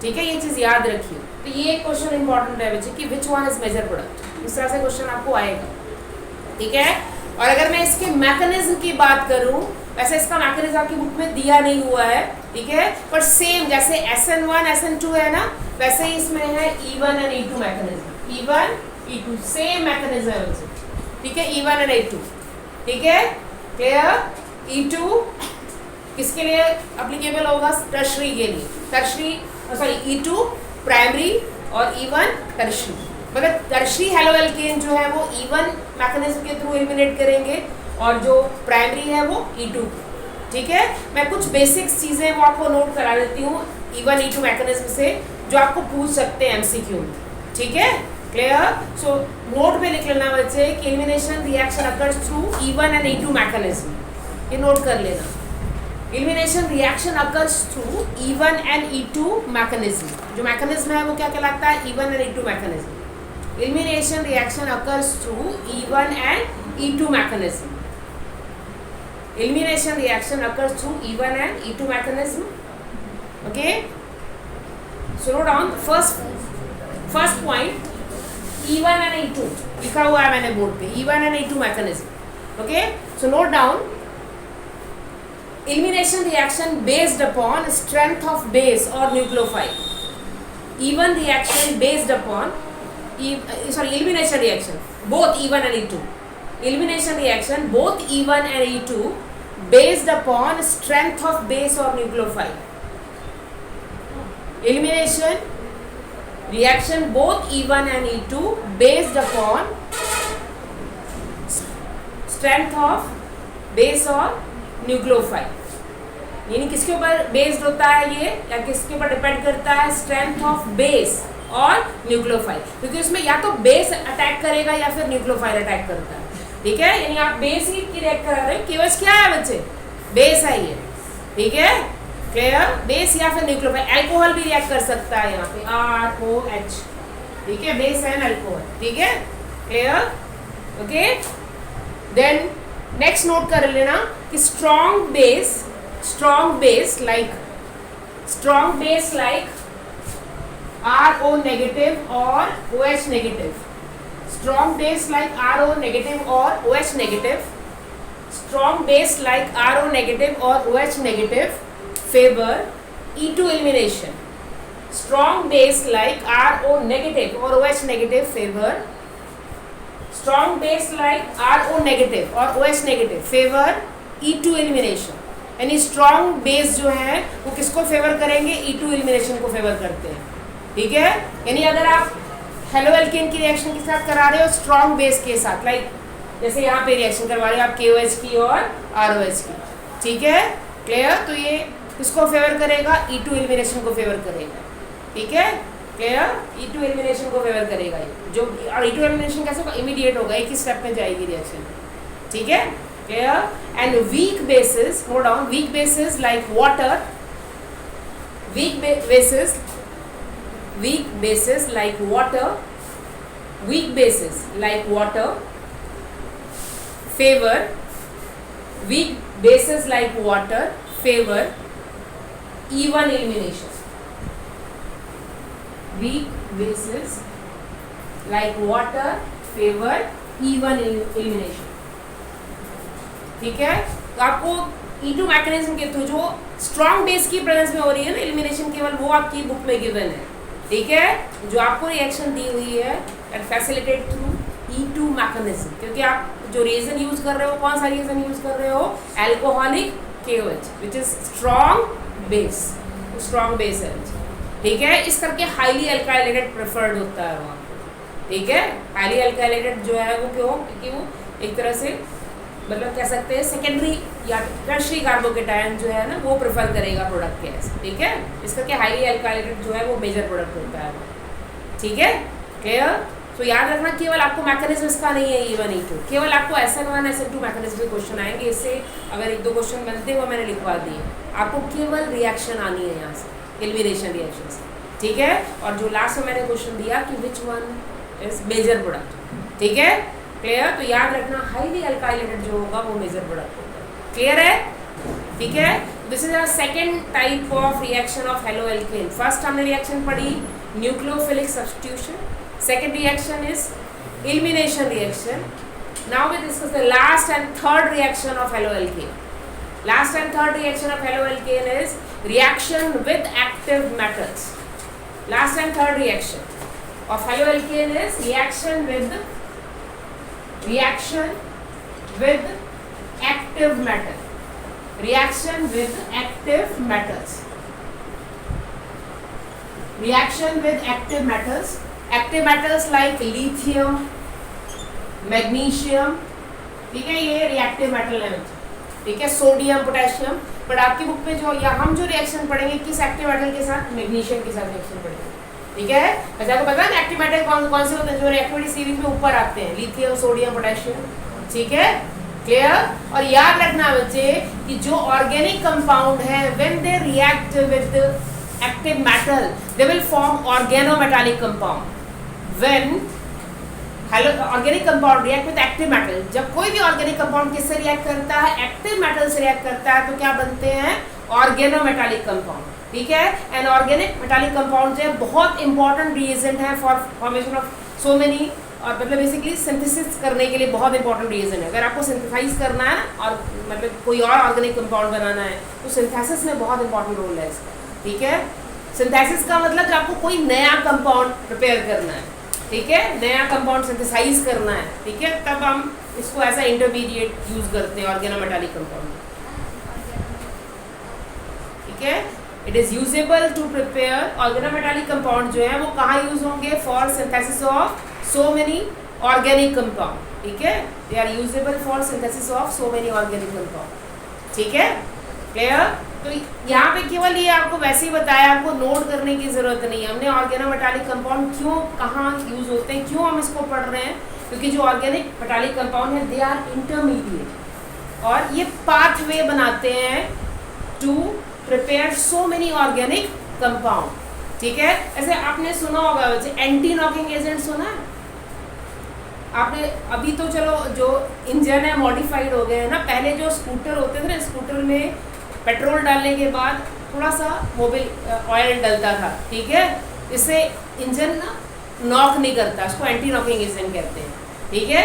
ठीक है। ये चीज़ याद रखिए। तो ये क्वेश्चन इंपॉर्टेंट है बच्चे कि which one is major product, इस तरह से क्वेश्चन आपको आएगा, ठीक है। और अगर मैं इसके मैकेनिज्म की बात करूं, वैसे इसका मैकेनिज्म आपकी बुक में दिया नहीं हुआ है, ठीक है, पर सेम जैसे SN1 SN2 है ना, वैसे ही इसमें है E1 and E2 mechanism, E1 E2 same mechanism है बच्चे, ठीक है, E1 एंड E2, ठीक है, क्लियर। E2 किसके लिए एप्लीकेबल होगा, टर्शरी के लिए, टर्शरी सॉरी E2 प्राइमरी और E1 टर्शरी। मगर टर्शरी हेलो एल्केन जो है वो E1 मैकेनिज्म के थ्रू एलिमिनेट करेंगे और जो प्राइमरी है वो E2, ठीक है। मैं कुछ बेसिक्स चीज़ें वो आपको नोट करा देती हूँ E1 E2 मैकेनिज्म से, जो आपको पूछ सकते हैं MCQ में, ठीक है, क्लियर। सो नोट में लिख लेना बच्चे कि elimination reaction occurs through E1 and E2 mechanism, ये नोट कर लेना। Elimination reaction occurs through E1 and E2 mechanism, जो मैकेनिज्म है वो क्या कहलाता है, E1 and E2 mechanism. Elimination reaction occurs through E1 and E2 mechanism. Elimination reaction occurs through E1 and E2 mechanism. Okay. So note down first point E1 and E2 लिखा हुआ है मैंने बोर्ड पे, E1 and E2 mechanism. Okay. So note down elimination reaction based upon strength of base or nucleophile. E1 reaction based upon elimination reaction both E1 and E2, elimination reaction both E1 and E2 based upon strength of base or nucleophile. Elimination reaction both E1 and E2 based upon strength of base or nucleophile. यानी किसके ऊपर based होता है ये, या किसके ऊपर depend करता है, स्ट्रेंथ ऑफ बेस और न्यूक्लियोफाइल, क्योंकि उसमें या तो बेस अटैक करेगा या फिर न्यूक्लियोफाइल अटैक करता है, ठीक है। यानी आप बेस ही रिएक्ट करा रहे हो, केवल क्या है बच्चे, बेस है ये, ठीक है, क्लियर। बेस या फिर न्यूक्लियोफाइल, अल्कोहल भी रिएक्ट कर सकता है यहाँ पे ROH, ठीक है, बेस एंड अल्कोहल, ठीक है, clear, okay. Then next note कर लेना कि strong base like RO negative or OH negative, strong base like RO negative or OH negative, strong base like RO negative or OH negative favor E2 elimination, strong base like RO negative or OH negative favor, strong base like RO negative or OH negative favor E2 elimination। यानी strong base जो है वो किसको favour करेंगे, E2 elimination को favour करते हैं, ठीक है। यानी अगर आप हेलो एल्केन की रिएक्शन के साथ करा रहे हो स्ट्रॉन्ग बेस के साथ, लाइक जैसे यहाँ पे रिएक्शन करवा रहे हो आप KOH की और ROH की, ठीक है, क्लियर। तो ये किसको फेवर करेगा, E2 एलिमिनेशन को फेवर करेगा, ठीक है, क्लियर, E2 एलिमिनेशन को फेवर करेगा ये जो। और E2 एलिमिनेशन कैसे होगा, इमीडिएट होगा, एक ही स्टेप में जाएगी रिएक्शन, ठीक है, clear. And weak bases, note down, weak bases like water, weak bases like water, weak bases like water favor, weak bases like water favor E1 elimination, weak bases like water favor E1 elimination, ठीक है। तो आपको E2 mechanism के through जो strong base की presence में हो रही है ना एलिमिनेशन, केवल वो आपकी बुक में गिवन है, ठीक है। जो आपको रिएक्शन दी हुई है and facilitate through E2 mechanism, क्योंकि आप जो रीजन यूज कर रहे हो, कौन सा रीजन यूज कर रहे हो, alcoholic KOH which is strong base है, ठीक है। इस करके हाईली अल्काइलेटेड प्रेफर्ड होता है वहाँ, ठीक है। हाईली अल्काइलेटेड जो है वो क्यों, क्योंकि वो एक तरह से मतलब कह सकते हैं सेकेंडरी या टर्शरी कार्बोकेटायन जो है ना वो प्रेफर करेगा प्रोडक्ट के ऐसे, ठीक है। इस करके हाईली अल्काइलेटेड जो है वो मेजर प्रोडक्ट होता है, ठीक है, क्लियर। तो याद रखना केवल आपको मैकेनिज्म इसका नहीं है E1 E2, केवल आपको SN1 SN2 मैकेनिज्म के क्वेश्चन आएंगे। इससे अगर एक दो क्वेश्चन बनते हुए मैंने लिखवा दिए, आपको केवल रिएक्शन आनी है यहाँ से, एलिमिनेशन रिएक्शन से, ठीक है। और जो लास्ट में मैंने क्वेश्चन दिया कि which one is major product, ठीक है, क्लियर। तो याद रखना हाईली अल्काइलेटेड जो होगा वो मेजर प्रोडक्ट होगा, क्लियर है, ठीक है। This is a second type of reaction of haloalkane. First हमने रिएक्शन पढ़ी nucleophilic substitution, second reaction is elimination reaction. Now we discuss the last and third reaction of haloalkane. Last and third reaction of haloalkane is reaction with active metals. Last and third reaction of haloalkane is reaction with active metal. Reaction with active metals. Reaction with active metals. Active metals like lithium, magnesium. ठीक है, ये reactive metal है, ठीक है, sodium, potassium. But आपकी book में जो या हम जो रिएक्शन पढ़ेंगे किस एक्टिव मेटल के साथ, मैग्नीशियम के साथ रिएक्शन पढ़ेंगे, ठीक है। अच्छा, आपको पता है ना एक्टिव मेटल कौन से होते हैं जो रिएक्टिविटी सीरीज में ऊपर आते हैं, लिथियम, सोडियम, पोटेशियम, ठीक है, क्लियर। और याद रखना बच्चे कि जो ऑर्गेनिक कंपाउंड है when they react with active metal they will form organometallic compound. When organic compound react with active metal, जब कोई भी ऑर्गेनिक कंपाउंड किससे रिएक्ट करता है, एक्टिव मेटल से रिएक्ट करता है, तो क्या बनते हैं, ऑर्गेनोमेटालिक कंपाउंड, ठीक है। एंड ऑर्गेनिक मेटालिक कंपाउंड जो है बहुत इंपॉर्टेंट रिएजेंट है for formation of so many, और मतलब बेसिकली सिंथेसिस करने के लिए बहुत इंपॉर्टेंट रिएजेंट है। अगर आपको सिंथेसाइज करना है ना और मतलब कोई और ऑर्गेनिक कंपाउंड बनाना है तो सिंथेसिस में बहुत इंपॉर्टेंट रोल है इसका, ठीक है। सिंथेसिस का मतलब जब आपको कोई नया कंपाउंड प्रिपेयर करना है, ठीक है, नया कंपाउंड सिंथेसाइज करना है, ठीक है, तब हम इसको ऐसा इंटरमीडिएट यूज करते हैं ऑर्गेनोमेटालिक कंपाउंड, ठीक है। It is usable to prepare organometallic compound जो है वो कहाँ यूज होंगे, for synthesis of so many organic compound, ठीक है, they are usable for synthesis of so many organic compound, ठीक है, क्लियर। तो यहाँ पे केवल ये आपको वैसे ही बताया, आपको नोट करने की जरूरत नहीं है। हमने ऑर्गेनोमेटालिक कंपाउंड क्यों कहाँ यूज होते हैं, क्यों हम इसको पढ़ रहे हैं, क्योंकि जो ऑर्गेनिक मेटालिक कंपाउंड है दे आर इंटरमीडिएट और ये पाथवे बनाते हैं to prepare so many organic compound, ठीक है। ऐसे आपने सुना होगा वैसे एंटी नॉकिंग एजेंट सुना है आपने। अभी तो चलो जो इंजन है मॉडिफाइड हो गए हैं ना, पहले जो स्कूटर होते थे ना, स्कूटर में पेट्रोल डालने के बाद थोड़ा सा मोबिल ऑयल डलता था, ठीक है, इससे इंजन ना नॉक नहीं करता, उसको एंटी नॉकिंग एजेंट कहते हैं, ठीक है,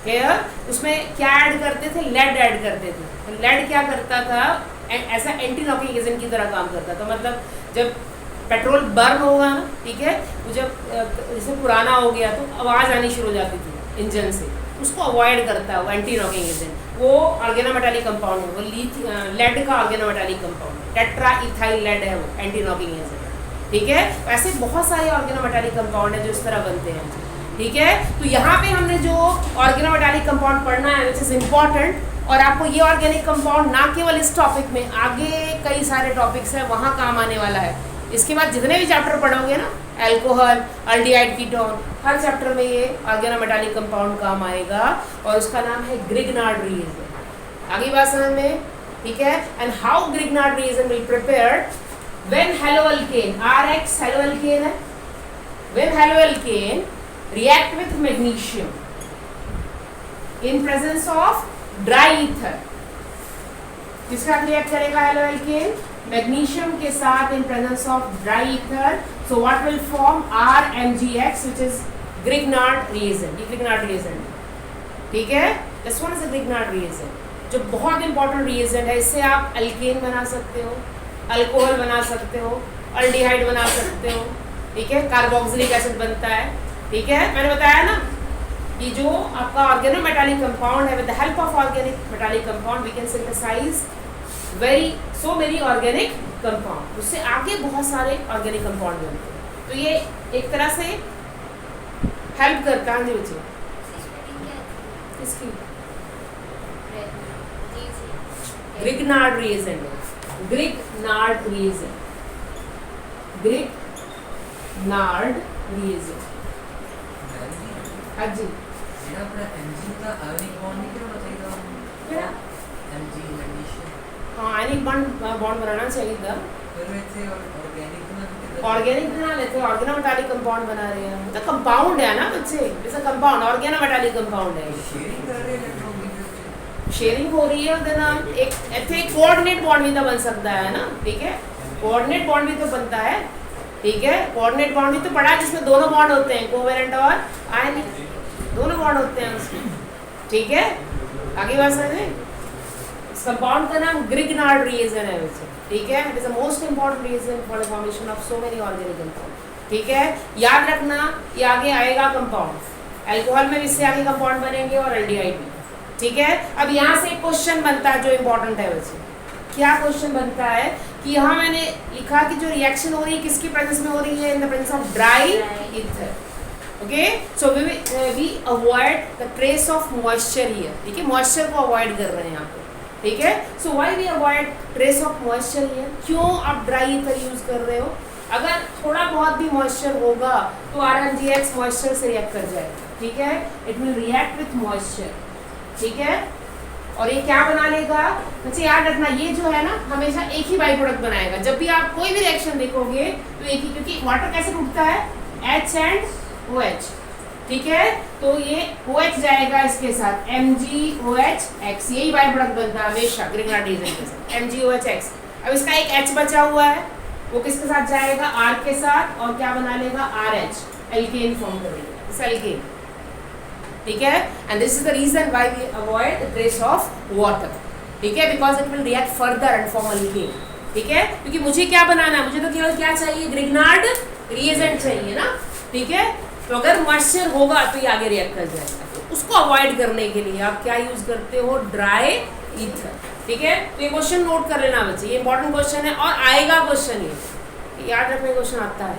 क्लियर। उसमें क्या ऐड करते थे, लेड ऐड करते थे। तो लेड क्या करता था, ऐसा एंटी नॉकिंग एजेंट की तरह काम करता था। मतलब जब पेट्रोल बर्न होगा ना, ठीक है, तो जब जैसे पुराना हो गया तो आवाज़ आनी शुरू हो जाती थी इंजन से, उसको अवॉइड करता है वो एंटी नॉकिंग एजेंट। वो ऑर्गेनोमेटालिक कंपाउंड है, वो लेड का ऑर्गेनोमेटालिक कंपाउंड है, टेट्रा इथाइल लेड है वो एंटी नॉकिंग एजेंट, ठीक है। ऐसे बहुत सारे ऑर्गेनोमेटालिक कंपाउंड है जो इस तरह बनते हैं, ठीक है। तो यहाँ पे हमने जो ऑर्गेनोमेटालिक कंपाउंड पढ़ना है विच इज़ इम्पॉर्टेंट, और आपको ये ऑर्गेनिक कंपाउंड ना केवल इस टॉपिक में, आगे कई सारे टॉपिक्स हैं वहाँ काम आने वाला है। इसके बाद जितने भी चैप्टर पढ़ोगे ना, अल्कोहल, अल्डिहाइड कीटोन, हर चैप्टर में ये ऑर्गेनोमेटालिक कंपाउंड काम आएगा और उसका नाम है ग्रिग्नार्ड रिएजेंट। आगे बात समझ में, ठीक है। And how Grignard reagent will prepared when haloalkane, RX haloalkane है, when haloalkane react with magnesium in presence of dry ether। किसका रिएक्ट करेगा हेलोअल्केन, मैग्नीशियम के साथ in presence of dry ether। So what will form, RMgX, which is Grignard reagent। ये Grignard reagent, ठीक है। This one is a Grignard reagent जो बहुत important reagent है। इससे आप अल्केन बना सकते हो, अल्कोहल बना सकते हो, अल्डिहाइड बना सकते हो, ठीक है, कार्बोक्सिलिक एसिड बनता है, ठीक है। मैंने बताया ना कि जो आपका ऑर्गेनोमेटालिक कंपाउंड है, with the help of organic metallic compound we can synthesize so many organic compound, उससे आगे बहुत सारे ऑर्गेनिक कंपाउंड बनते हैं। तो ये एक तरह से हेल्प करता है मुझे इसकी Grignard reagent, Grignard reagent, Grignard reagent. हाँ जी, अपना एमजी का आयोनिक बॉन्ड नहीं होना चाहिए, एमजी मैग्नीशियम। हाँ आयनिक बॉन्ड बनाना चाहिए था। पर वैसे ऑर्गेनिक ना ऑर्गेनिक बना लेते, ऑर्गेनोमेटालिक कंपाउंड बना रहे हैं, मतलब कंपाउंड है ना बच्चे, जैसे कंपाउंड ऑर्गेनोमेटालिक कंपाउंड है। शेयरिंग कर रहे हैं इलेक्ट्रॉन की। शेयरिंग हो रही है और देना एक ऐसे कोऑर्डिनेट बॉन्ड भी तो बन सकता है ना, ठीक है, कोऑर्डिनेट बॉन्ड भी तो बनता है, ठीक है, कोऑर्डिनेट बॉन्ड भी तो पढ़ा है जिसमें दोनों बॉन्ड होते हैं, कोवेलेंट और आयनिक, दोनों बॉन्ड होते हैं उसमें, ठीक है। आगे बात समझे, इस कंपाउंड का नाम ग्रिग्नार्ड रिएजेंट है वैसे, ठीक है, it is the most important reagent for the formation of so many organic compound, ठीक है। याद रखना ये आगे आएगा कंपाउंड, अल्कोहल में इससे आगे कंपाउंड बनेंगे और एल्डिहाइड में, ठीक है। अब यहाँ से एक क्वेश्चन बनता है जो इम्पोर्टेंट है वैसे, क्या क्वेश्चन बनता है कि यहाँ मैंने लिखा कि जो रिएक्शन हो रही है किसकी प्रेजेंस में हो रही है, in the presence of dry ether, okay. So we avoid the trace of moisture here, ठीक है, मॉइस्चर को अवॉइड कर रहे हैं यहाँ पे, ठीक है। So why we avoid trace of moisture here, क्यों आप ड्राई ईथर यूज कर रहे हो, अगर थोड़ा बहुत भी मॉइस्चर होगा तो RnGX मॉइस्चर से रिएक्ट कर जाएगा, ठीक है, it will react with moisture, ठीक है। और ये क्या बना लेगा, अच्छा याद रखना ये जो है ना हमेशा एक ही बाई प्रोडक्ट बनाएगा, जब भी आप कोई भी रिएक्शन देखोगे तो एक ही, क्योंकि वाटर कैसे टूटता है, H एंड OH, ठीक है, तो ये OH जाएगा इसके साथ MgOH(X), यही बाई प्रोडक्ट बनता है हमेशा ग्रिग्नार्ड रिएजेंट के साथ, MgOH(X). अब इसका एक H बचा हुआ है, वो किसके साथ जाएगा, R के साथ, और क्या बना लेगा, RH, एल्केन फॉर्म करेगा, इस एल्केन, ठीक है। And this is the reason why we avoid the trace of water, ठीक है, because it will react further and form alkane, ठीक है, क्योंकि मुझे क्या बनाना है, मुझे तो केवल क्या चाहिए, ग्रिग्नार्ड रिएजेंट चाहिए ना, ठीक है। तो अगर मॉइस्चर होगा तो ये आगे रिएक्ट कर जाएगा, तो उसको अवॉइड करने के लिए आप क्या यूज करते हो, ड्राई ईथर, ठीक है। तो ये क्वेश्चन नोट कर लेना बच्चे, ये इंपॉर्टेंट क्वेश्चन है और आएगा क्वेश्चन, ये याद रखने क्वेश्चन आता है,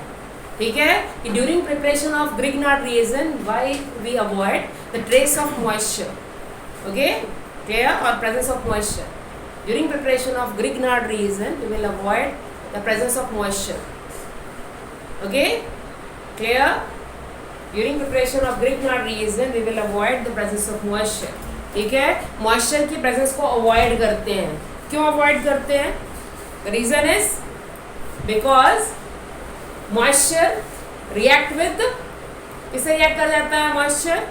ठीक है, कि during preparation of Grignard reagent why we avoid the trace of moisture, okay, clear, और presence of moisture, during preparation of Grignard reagent we will avoid the presence of moisture, okay, clear, during preparation of Grignard reagent we will avoid the presence of moisture, ठीक है। Moisture की presence को avoid करते हैं, क्यों avoid करते हैं, the reason is because moisture react with, किससे रिएक्ट कर जाता है मॉइस्चर,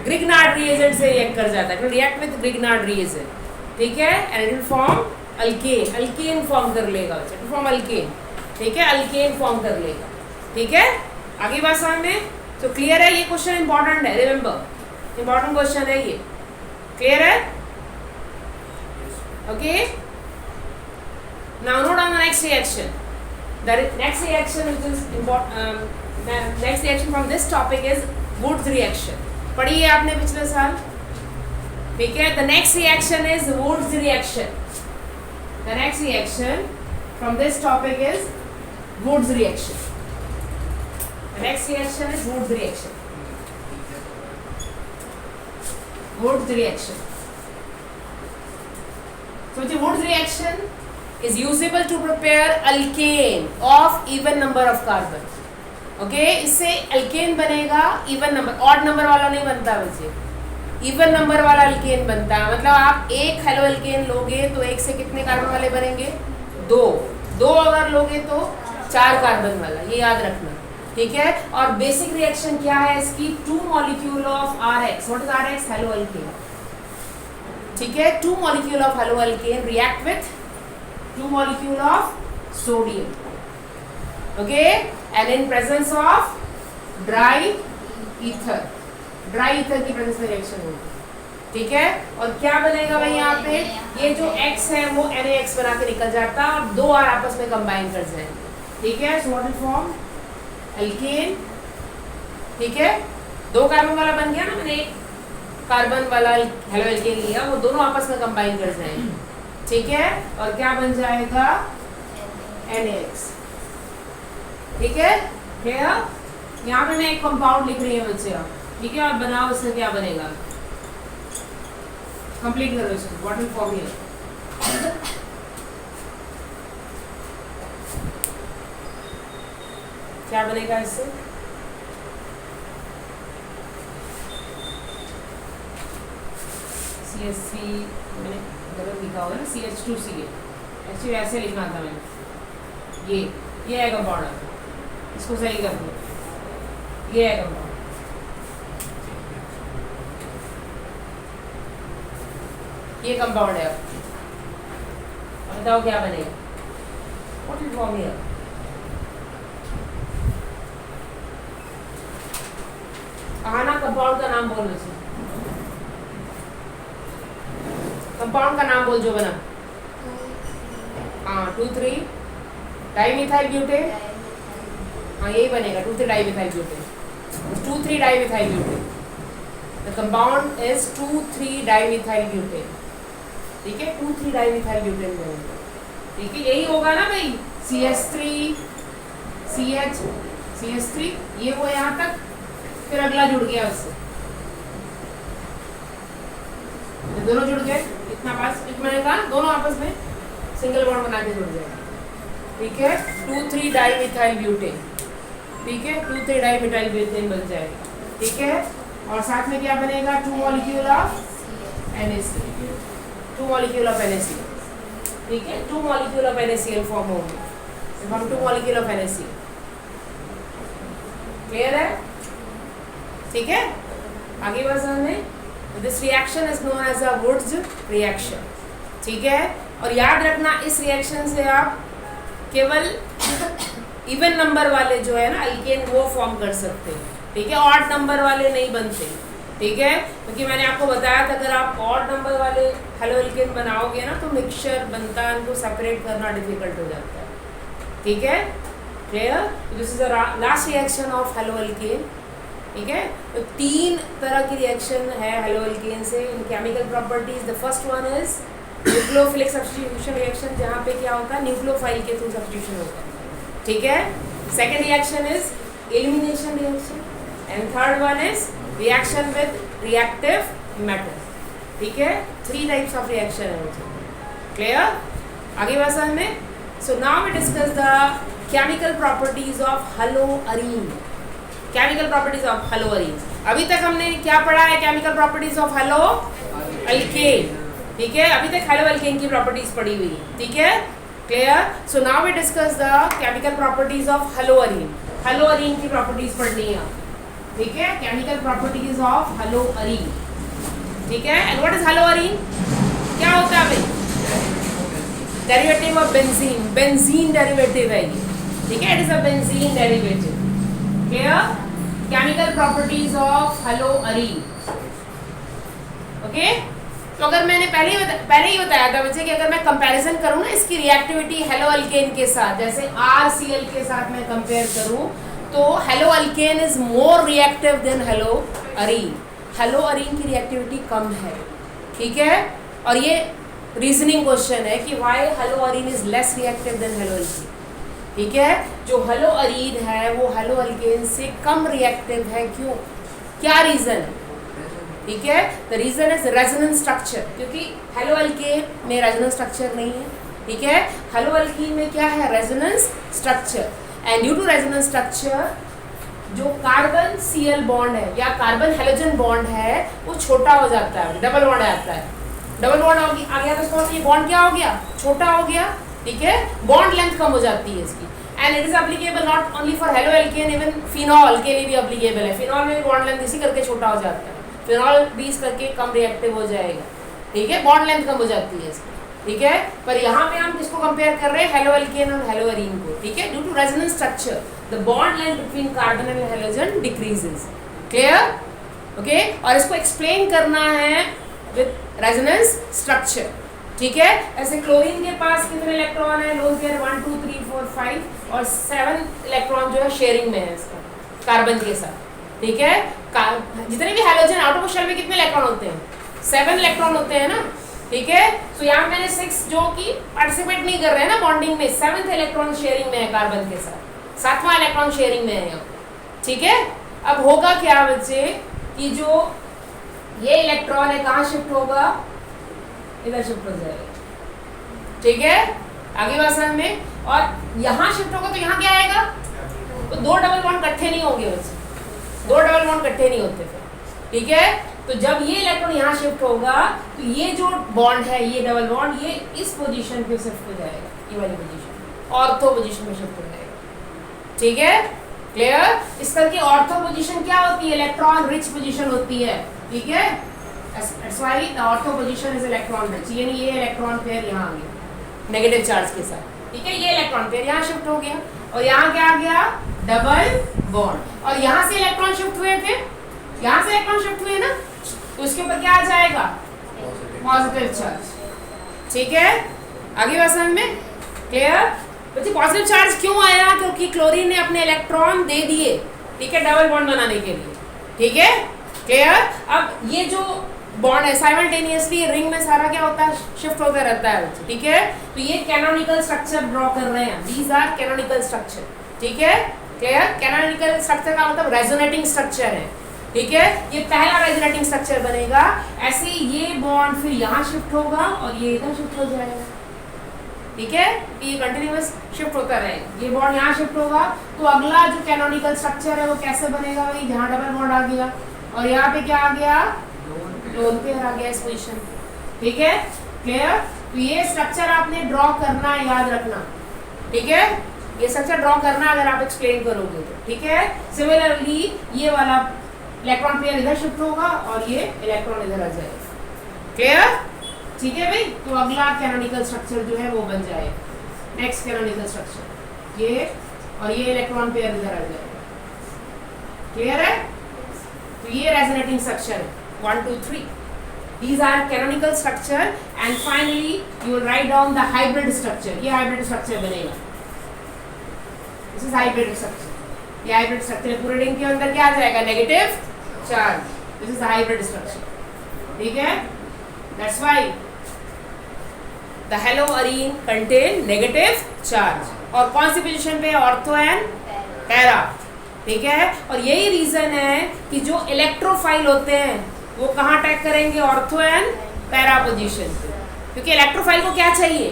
ग्रिग्नार्ड रिएजेंट से रिएक्ट कर जाता है, रिएक्ट विद ग्रिग्नार्ड रिएजेंट, ठीक है, and it will form alkane, alkane form कर लेगा, फॉर्म अल्केन, ठीक है, अल्केन फॉर्म कर लेगा, ठीक है। आगे बात समझ में, तो क्लियर है, ये क्वेश्चन इंपॉर्टेंट है, रिमेंबर इंपॉर्टेंट क्वेश्चन है ये, क्लियर है, okay. Now note down the next reaction, the next reaction which is next reaction from this topic is Wurtz reaction, पढ़ी है आपने पिछले साल, ठीक है। The next reaction is Wurtz reaction, the next reaction from this topic is Wurtz reaction, the next reaction is Woods reaction, Woods reaction. So the Woods reaction is usable to prepare alkane of even number of carbon, okay, इससे alkane बनेगा even number, odd number वाला नहीं बनता वैसे, even number वाला alkane बनता है, मतलब आप एक हेलो alkane लोगे तो एक से कितने कार्बन वाले बनेंगे, दो अगर लोगे तो 4 कार्बन वाला, ये याद रखना, ठीक है। और बेसिक रिएक्शन क्या है इसकी, 2 molecule of RH, what is RH, hello alkane, ठीक है, 2 molecule of halo alkane react with 2 molecule of sodium, okay, and in presence of dry ether, dry ether की प्रेजेंस में रिएक्शन होगी, ठीक है। और क्या बनेगा भाई यहाँ पे, ये जो X है वो NaX बना के निकल जाता है और 2 R आपस में कंबाइन कर जाएंगे, ठीक है। So what will form alkane, ठीक है, 2 कार्बन वाला बन गया ना, मैंने 1 कार्बन वाला हेलो एल्केन लिया, वो दोनों आपस में कंबाइन कर जाएंगे, ठीक है, और क्या बन जाएगा, NaX, ठीक है, क्लियर। यहाँ पे मैं एक कंपाउंड लिख रही हूँ बच्चे, ठीक है, और बनाओ उससे क्या बनेगा, कंप्लीट करो इसको, व्हाट विल फॉर्म हियर, क्या बनेगा इससे, CH3 मैंने गलत लिखा होगा ना, CH2Cl, एक्चुअली ऐसे लिखना था मैंने। ये है कंपाउंड, इसको सही कर दो, ये है कंपाउंड। ये कंपाउंड है। अब बताओ क्या बनेगा, व्हाट विल फॉर्म हियर? आना कंपाउंड का नाम बोल मुझे, कंपाउंड का नाम बोल जो बना। हाँ 2,3 डाइमिथाइल ब्यूटेन, हाँ यही बनेगा 2,3 dimethyl butane, 2,3 dimethyl butane. The compound is 2,3 dimethyl butane, ठीक है, 2,3 डाइमिथाइल ब्यूटेन बनेगा, ठीक है। यही होगा ना भाई, CH3 CH3 ये वो यहाँ तक, फिर अगला जुड़ गया उससे, ये दोनों जुड़ गए, इतना पास एक मैंने कहा दोनों आपस में सिंगल बॉन्ड बना के जुड़ जाएगा, ठीक है। 2,3 डाइमिथाइल ब्यूटेन, ठीक है, 2,3 डाइमिथाइल ब्यूटेन बन जाएगा, ठीक है। और साथ में क्या बनेगा, 2 molecule of NaCl, 2 molecule of NaCl, ठीक है, 2 मॉलिक्यूल ऑफ NaCl फॉर्म होंगे, हम 2 मॉलिक्यूल ऑफ NaCl, क्लियर है, ठीक है। आगे बढ़ हमें, this reaction is known as a Wurtz reaction, ठीक है। और याद रखना इस रिएक्शन से आप केवल इवन नंबर वाले जो है ना अल्केन वो फॉर्म कर सकते हैं, ठीक है, ऑड नंबर वाले नहीं बनते, ठीक है, क्योंकि मैंने आपको बताया था अगर आप ऑड नंबर वाले हेलो अल्केन बनाओगे ना तो मिक्सचर बनता है, उनको सेपरेट करना डिफिकल्ट हो जाता है, ठीक है, clear. This is the last reaction of halo alkane, ठीक है। तो 3 तरह की रिएक्शन है हेलो अल्केन से इन chemical properties. The first one is nucleophilic substitution reaction, जहाँ पे क्या होता है न्यूक्लियोफाइल के थ्रू सब्स्टिट्यूशन होता है, ठीक है। Second reaction is elimination reaction, and third one is reaction with reactive matter, ठीक है। 3 टाइप्स ऑफ रिएक्शन है, क्लियर। आगे बढ़ समझ में। So now we discuss the chemical properties of haloarene, chemical properties of haloarene. अभी तक हमने क्या पढ़ा है, chemical properties of halo alkane, ठीक है, अभी तक हेलो अल्केन की प्रॉपर्टीज पढ़ी हुई है, ठीक है, clear. So now we discuss the chemical properties of haloarene, haloarene की प्रॉपर्टीज पढ़नी है, ठीक है, केमिकल प्रॉपर्टीज ऑफ हेलोअरीन, ठीक है। एंड व्हाट इज हेलोअरीन, क्या होता है भाई, derivative of benzene, benzene derivative है ये, ठीक है, it is a benzene derivative, clear. Chemical properties of haloarene, okay. तो अगर मैंने पहले ही बताया था बच्चे कि अगर मैं कंपैरिजन करूँ ना इसकी रिएक्टिविटी हेलो अल्केन के साथ, जैसे RCl के साथ मैं कंपेयर करूँ तो halo alkane is more reactive than haloarene, haloarene की रिएक्टिविटी कम है, ठीक है। और ये रीजनिंग क्वेश्चन है कि why haloarene is less reactive than haloalkane, ठीक है। जो हेलोअरीन है वो हेलोअल्केन से कम रिएक्टिव है, क्यों, क्या रीजन है, ठीक है। The reason is resonance structure, क्योंकि हेलोअल्केन में रेजोनेंस स्ट्रक्चर नहीं है, ठीक है, हेलोअल्कीन में क्या है, resonance structure. And due to resonance structure जो कार्बन Cl बॉन्ड है या कार्बन हेलोजन बॉन्ड है वो छोटा हो जाता है, डबल बॉन्ड आता है, डबल बॉन्ड आ गया तो इसका ये बॉन्ड क्या हो गया, छोटा हो गया, ठीक है, बॉन्ड लेंथ कम हो जाती है इसकी। And it is applicable not only for haloalkane, even phenol के लिए भी एप्लीकेबल है, फिनॉल में भी बॉन्ड लेंथ इसी करके छोटा हो जाता है, फिनॉल भी इस करके कम रिएक्टिव हो जाएगा, ठीक है, बॉन्ड लेंथ कम हो जाती है इसकी, ठीक है। पर यहाँ पे हम किसको कंपेयर कर रहे हैं, हेलोअल्केन और हेलोअरीन को, ठीक है। Due to resonance structure the bond length between carbon and halogen decreases, clear, okay. और इसको एक्सप्लेन करना है विद रेजोनेंस स्ट्रक्चर, ठीक है। ऐसे क्लोरीन के पास कितने इलेक्ट्रॉन है, लोन पेयर 1 2 3 4 5 और 7 इलेक्ट्रॉन जो है शेयरिंग में है इसका कार्बन के साथ, ठीक है। जितने भी हेलोजन आउटर शेल में कितने इलेक्ट्रॉन होते हैं, 7 इलेक्ट्रॉन होते हैं ना, ठीक है। तो यहाँ मैंने 6 जो कि पार्टिसिपेट नहीं कर रहे हैं ना बॉन्डिंग में, 7th इलेक्ट्रॉन शेयरिंग में है कार्बन के साथ, 7वां इलेक्ट्रॉन शेयरिंग में है यहाँ, ठीक है। अब होगा क्या बच्चे कि जो ये इलेक्ट्रॉन है कहाँ शिफ्ट होगा, इधर शिफ्ट हो जाएगा, ठीक है, आगे बात समझ में। और यहाँ शिफ्ट होगा तो यहाँ क्या आएगा, तो 2 डबल बॉन्ड इकट्ठे नहीं होंगे बच्चे, 2 डबल बॉन्ड इकट्ठे नहीं होते फिर, ठीक है। तो जब ये इलेक्ट्रॉन यहाँ शिफ्ट होगा तो ये जो बॉन्ड है, ये डबल बॉन्ड, ये इस पोजीशन पे शिफ्ट हो जाएगा, ये वाली पोजीशन, ऑर्थो पोजीशन में शिफ्ट हो जाएगा। ठीक है, क्लियर? इस करके ऑर्थो पोजीशन क्या होती है? इलेक्ट्रॉन रिच पोजीशन होती है। ठीक है, that's why the ortho position is electron rich, यानी ये इलेक्ट्रॉन पेयर यहाँ आ गया नेगेटिव चार्ज के साथ। ठीक है, ये इलेक्ट्रॉन पेयर यहाँ शिफ्ट हो गया और यहाँ क्या आ गया? Double bond. और यहाँ से इलेक्ट्रॉन शिफ्ट हुए थे, यहाँ से इलेक्ट्रॉन शिफ्ट हुए ना, तो उसके ऊपर क्या आ जाएगा? Positive charge. ठीक है, आगे बात समझ में? क्लियर? बच्चे पॉजिटिव चार्ज क्यों आया? क्योंकि क्लोरीन ने अपने इलेक्ट्रॉन दे दिए। ठीक है, डबल बॉन्ड बनाने के लिए। ठीक है, क्लियर? अब ये जो बॉन्ड है साइमल्टेनियसली रिंग में सारा क्या होता है? शिफ्ट होता रहता है। ठीक है, तो ये कैनोनिकल स्ट्रक्चर ड्रॉ कर रहे हैं। These are canonical structure. ठीक है, क्लियर? कैनोनिकल स्ट्रक्चर का मतलब रेजोनेटिंग स्ट्रक्चर है। ठीक है, ये पहला रेजोनेटिंग स्ट्रक्चर बनेगा। ऐसे ये बॉन्ड फिर यहाँ शिफ्ट होगा और ये इधर शिफ्ट हो जाएगा। ठीक है, ये कंटिन्यूअस शिफ्ट होता रहेगा। ये बॉन्ड यहाँ शिफ्ट होगा तो अगला जो कैनोनिकल स्ट्रक्चर है वो कैसे बनेगा? भाई जहाँ डबल बॉन्ड आ गया और यहाँ पे क्या आ गया? लोन पेयर आ गया इस पोजीशन। ठीक है, क्लियर? तो ये स्ट्रक्चर आपने ड्रॉ करना है, याद रखना। ठीक है, ये स्ट्रक्चर ड्रॉ करना अगर आप एक्सप्लेन करोगे तो। ठीक है, सिमिलरली ये वाला इलेक्ट्रॉन पेयर इधर शिफ्ट होगा और ये इलेक्ट्रॉन इधर आ जाएगा। क्लियर? ठीक है भाई, तो अगला कैनोनिकल स्ट्रक्चर जो है वो बन जाएगा। नेक्स्ट कैनोनिकल स्ट्रक्चर ये, और ये इलेक्ट्रॉन पेयर इधर आ जाएगा। क्लियर है? तो ये रेजोनेटिंग स्ट्रक्चर है 1 2 3। These are canonical structure and finally you will write down the hybrid structure. ये hybrid structure बनेगा। This is hybrid structure. ये hybrid structure पूरे रिंग के अंदर क्या आ जाएगा? Negative charge. This is the hybrid structure. ठीक है? That's why the haloarine contain negative charge. और कौन सी पोजीशन पे? Ortho and para. ठीक है, और यही रीजन है कि जो इलेक्ट्रोफाइल होते हैं वो कहाँ अटैक करेंगे? ऑर्थो एंड पैरा पोजीशन पे, क्योंकि इलेक्ट्रोफाइल को क्या चाहिए?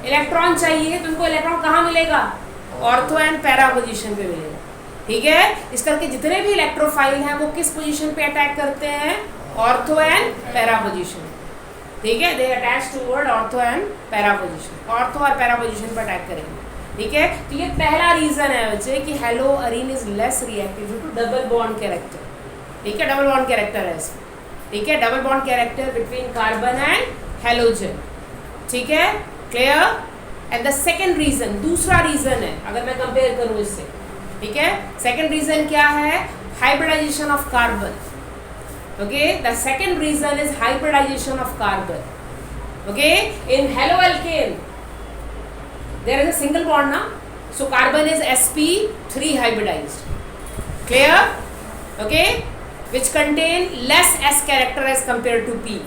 इलेक्ट्रॉन चाहिए। तो उनको इलेक्ट्रॉन कहाँ मिलेगा? ऑर्थो एंड पैरा पोजीशन पे मिलेगा। ठीक है, इस करके जितने भी इलेक्ट्रोफाइल हैं वो किस पोजीशन पे अटैक करते हैं? Ortho and para position. ठीक है, दे attach toward ortho and para position, ortho और पैरा पोजीशन पर अटैक करेंगे। ठीक है, तो ये पहला रीजन है बच्चे कि haloarene is less reactive due to double bond character. ठीक है, डबल बॉन्ड कैरेक्टर है इसमें। ठीक है, double bond character between carbon and halogen. ठीक है, clear? And the second reason, दूसरा रीजन है अगर मैं कंपेयर करूं इससे। ठीक है, सेकंड रीजन क्या है? Hybridization of carbon. Okay, the second reason is hybridization of carbon. Okay, in haloalkane there is a single bond now, so carbon is sp3 hybridized. Clear? Okay, which contain less s character as compared to p.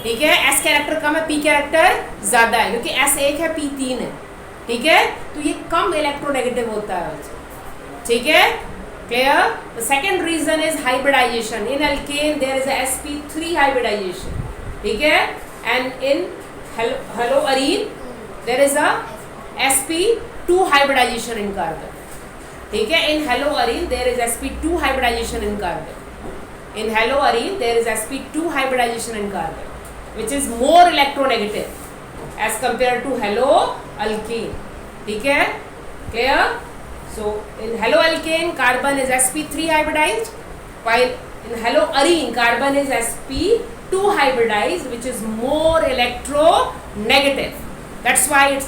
ठीक है, s character कम है, p character ज़्यादा है, क्योंकि s 1 है, p 3 है। ठीक है, तो ये कम इलेक्ट्रोनेगेटिव होता है। ठीक है, clear? The second reason is hybridization. In alkane there is a sp3 hybridization. ठीक है, and in haloarine there is a sp2 hybridization in carbon. ठीक है, in haloarine there is sp2 hybridization in carbon. In haloarine there is sp2 hybridization in carbon, which is more electronegative as compared to haloalkane. ठीक है, clear? So in haloalkane carbon is sp3 hybridized, while in haloarine carbon is sp2 hybridized, which is more electronegative. That's why its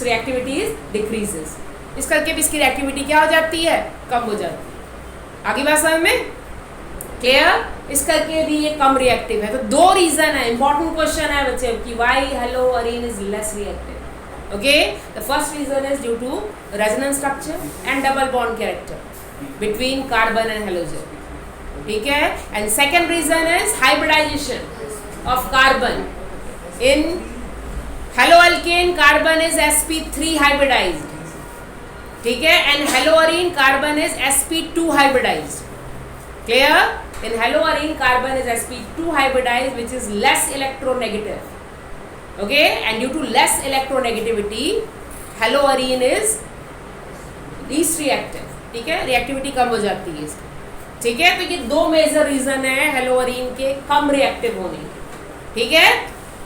reactivity decreases. इस करके भी इसकी reactivity क्या हो जाती है? कम हो जाती है। आगे बात समझ में? क्लियर? इस करके भी ये कम रिएक्टिव है। तो दो रीजन है, इंपॉर्टेंट क्वेश्चन है बच्चे कि why haloarene is less reactive. Okay, the first reason is due to resonance structure and double bond character between carbon and halogen. ठीक है, and second reason is hybridization of carbon. In haloalkane carbon is sp3 hybridized. ठीक है, and haloarene carbon is sp2 hybridized. Clear? In heloarine carbon is sp2 hybridized, which is less electronegative. Okay, and due to less electronegativity haloarene is least reactive. ठीक है, reactivity कम हो जाती है इसकी. ठीक है, तो ये दो मेजर रीजन है हेलोअरीन के कम रिएक्टिव होने के। ठीक है,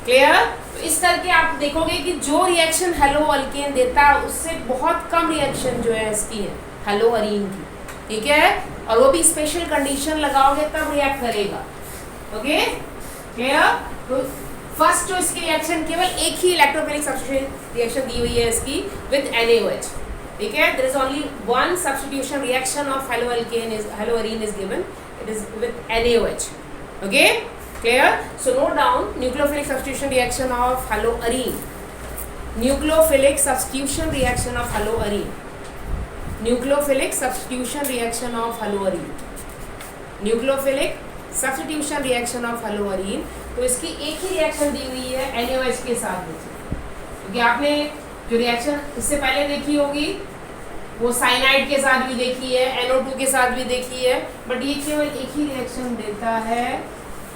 क्लियर। तो इस करके आप देखोगे कि जो रिएक्शन हेलोअल्केन देता है उससे बहुत कम रिएक्शन जो है इसकी है हेलोअरीन की। ठीक है, और वो भी स्पेशल कंडीशन लगाओगे तब रिएक्ट करेगा। Okay, clear. तो फर्स्ट जो इसकी रिएक्शन केवल एक ही इलेक्ट्रोफिलिक सब्स्टिट्यूशन रिएक्शन दी हुई है इसकी विद NaOH। ठीक है, there is only one substitution reaction of haloarene is given, it is with NaOH। ओके, clear। So note down nucleophilic substitution reaction of haloarine, nucleophilic substitution reaction of haloarine, nucleophilic substitution reaction of haloarine, nucleophilic substitution reaction of haloarine। तो इसकी एक ही reaction दी हुई है NaOH के साथ में, क्योंकि आपने जो रिएक्शन इससे पहले देखी होगी वो साइनाइड के साथ भी देखी है, NO2 के साथ भी देखी है, बट ये केवल एक ही रिएक्शन देता है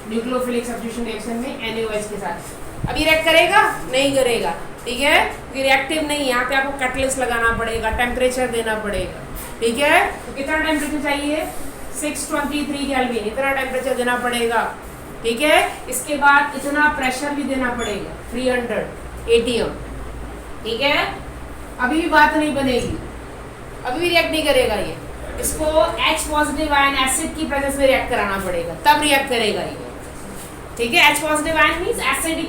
न्यूक्लियोफिलिक सब्स्टिट्यूशन रिएक्शन में NaOH के साथ। अब ये रिएक्ट करेगा? नहीं करेगा। ठीक है, ये रिएक्टिव नहीं है, यहाँ पे आपको कैटलिस्ट लगाना पड़ेगा, टेम्परेचर देना पड़ेगा। ठीक है, तो कितना टेम्परेचर चाहिए? 623 केल्विन, इतना टेम्परेचर देना पड़ेगा। ठीक है, इसके बाद इतना प्रेशर भी देना पड़ेगा 300 ATM। ठीक है, अभी भी बात नहीं बनेगी, अभी भी रिएक्ट नहीं करेगा ये, इसको H पॉजिटिव आयन एसिड की प्रेजेंस में रिएक्ट कराना पड़ेगा, तब रिएक्ट करेगा ये। ठीक है, H positive ion means acidic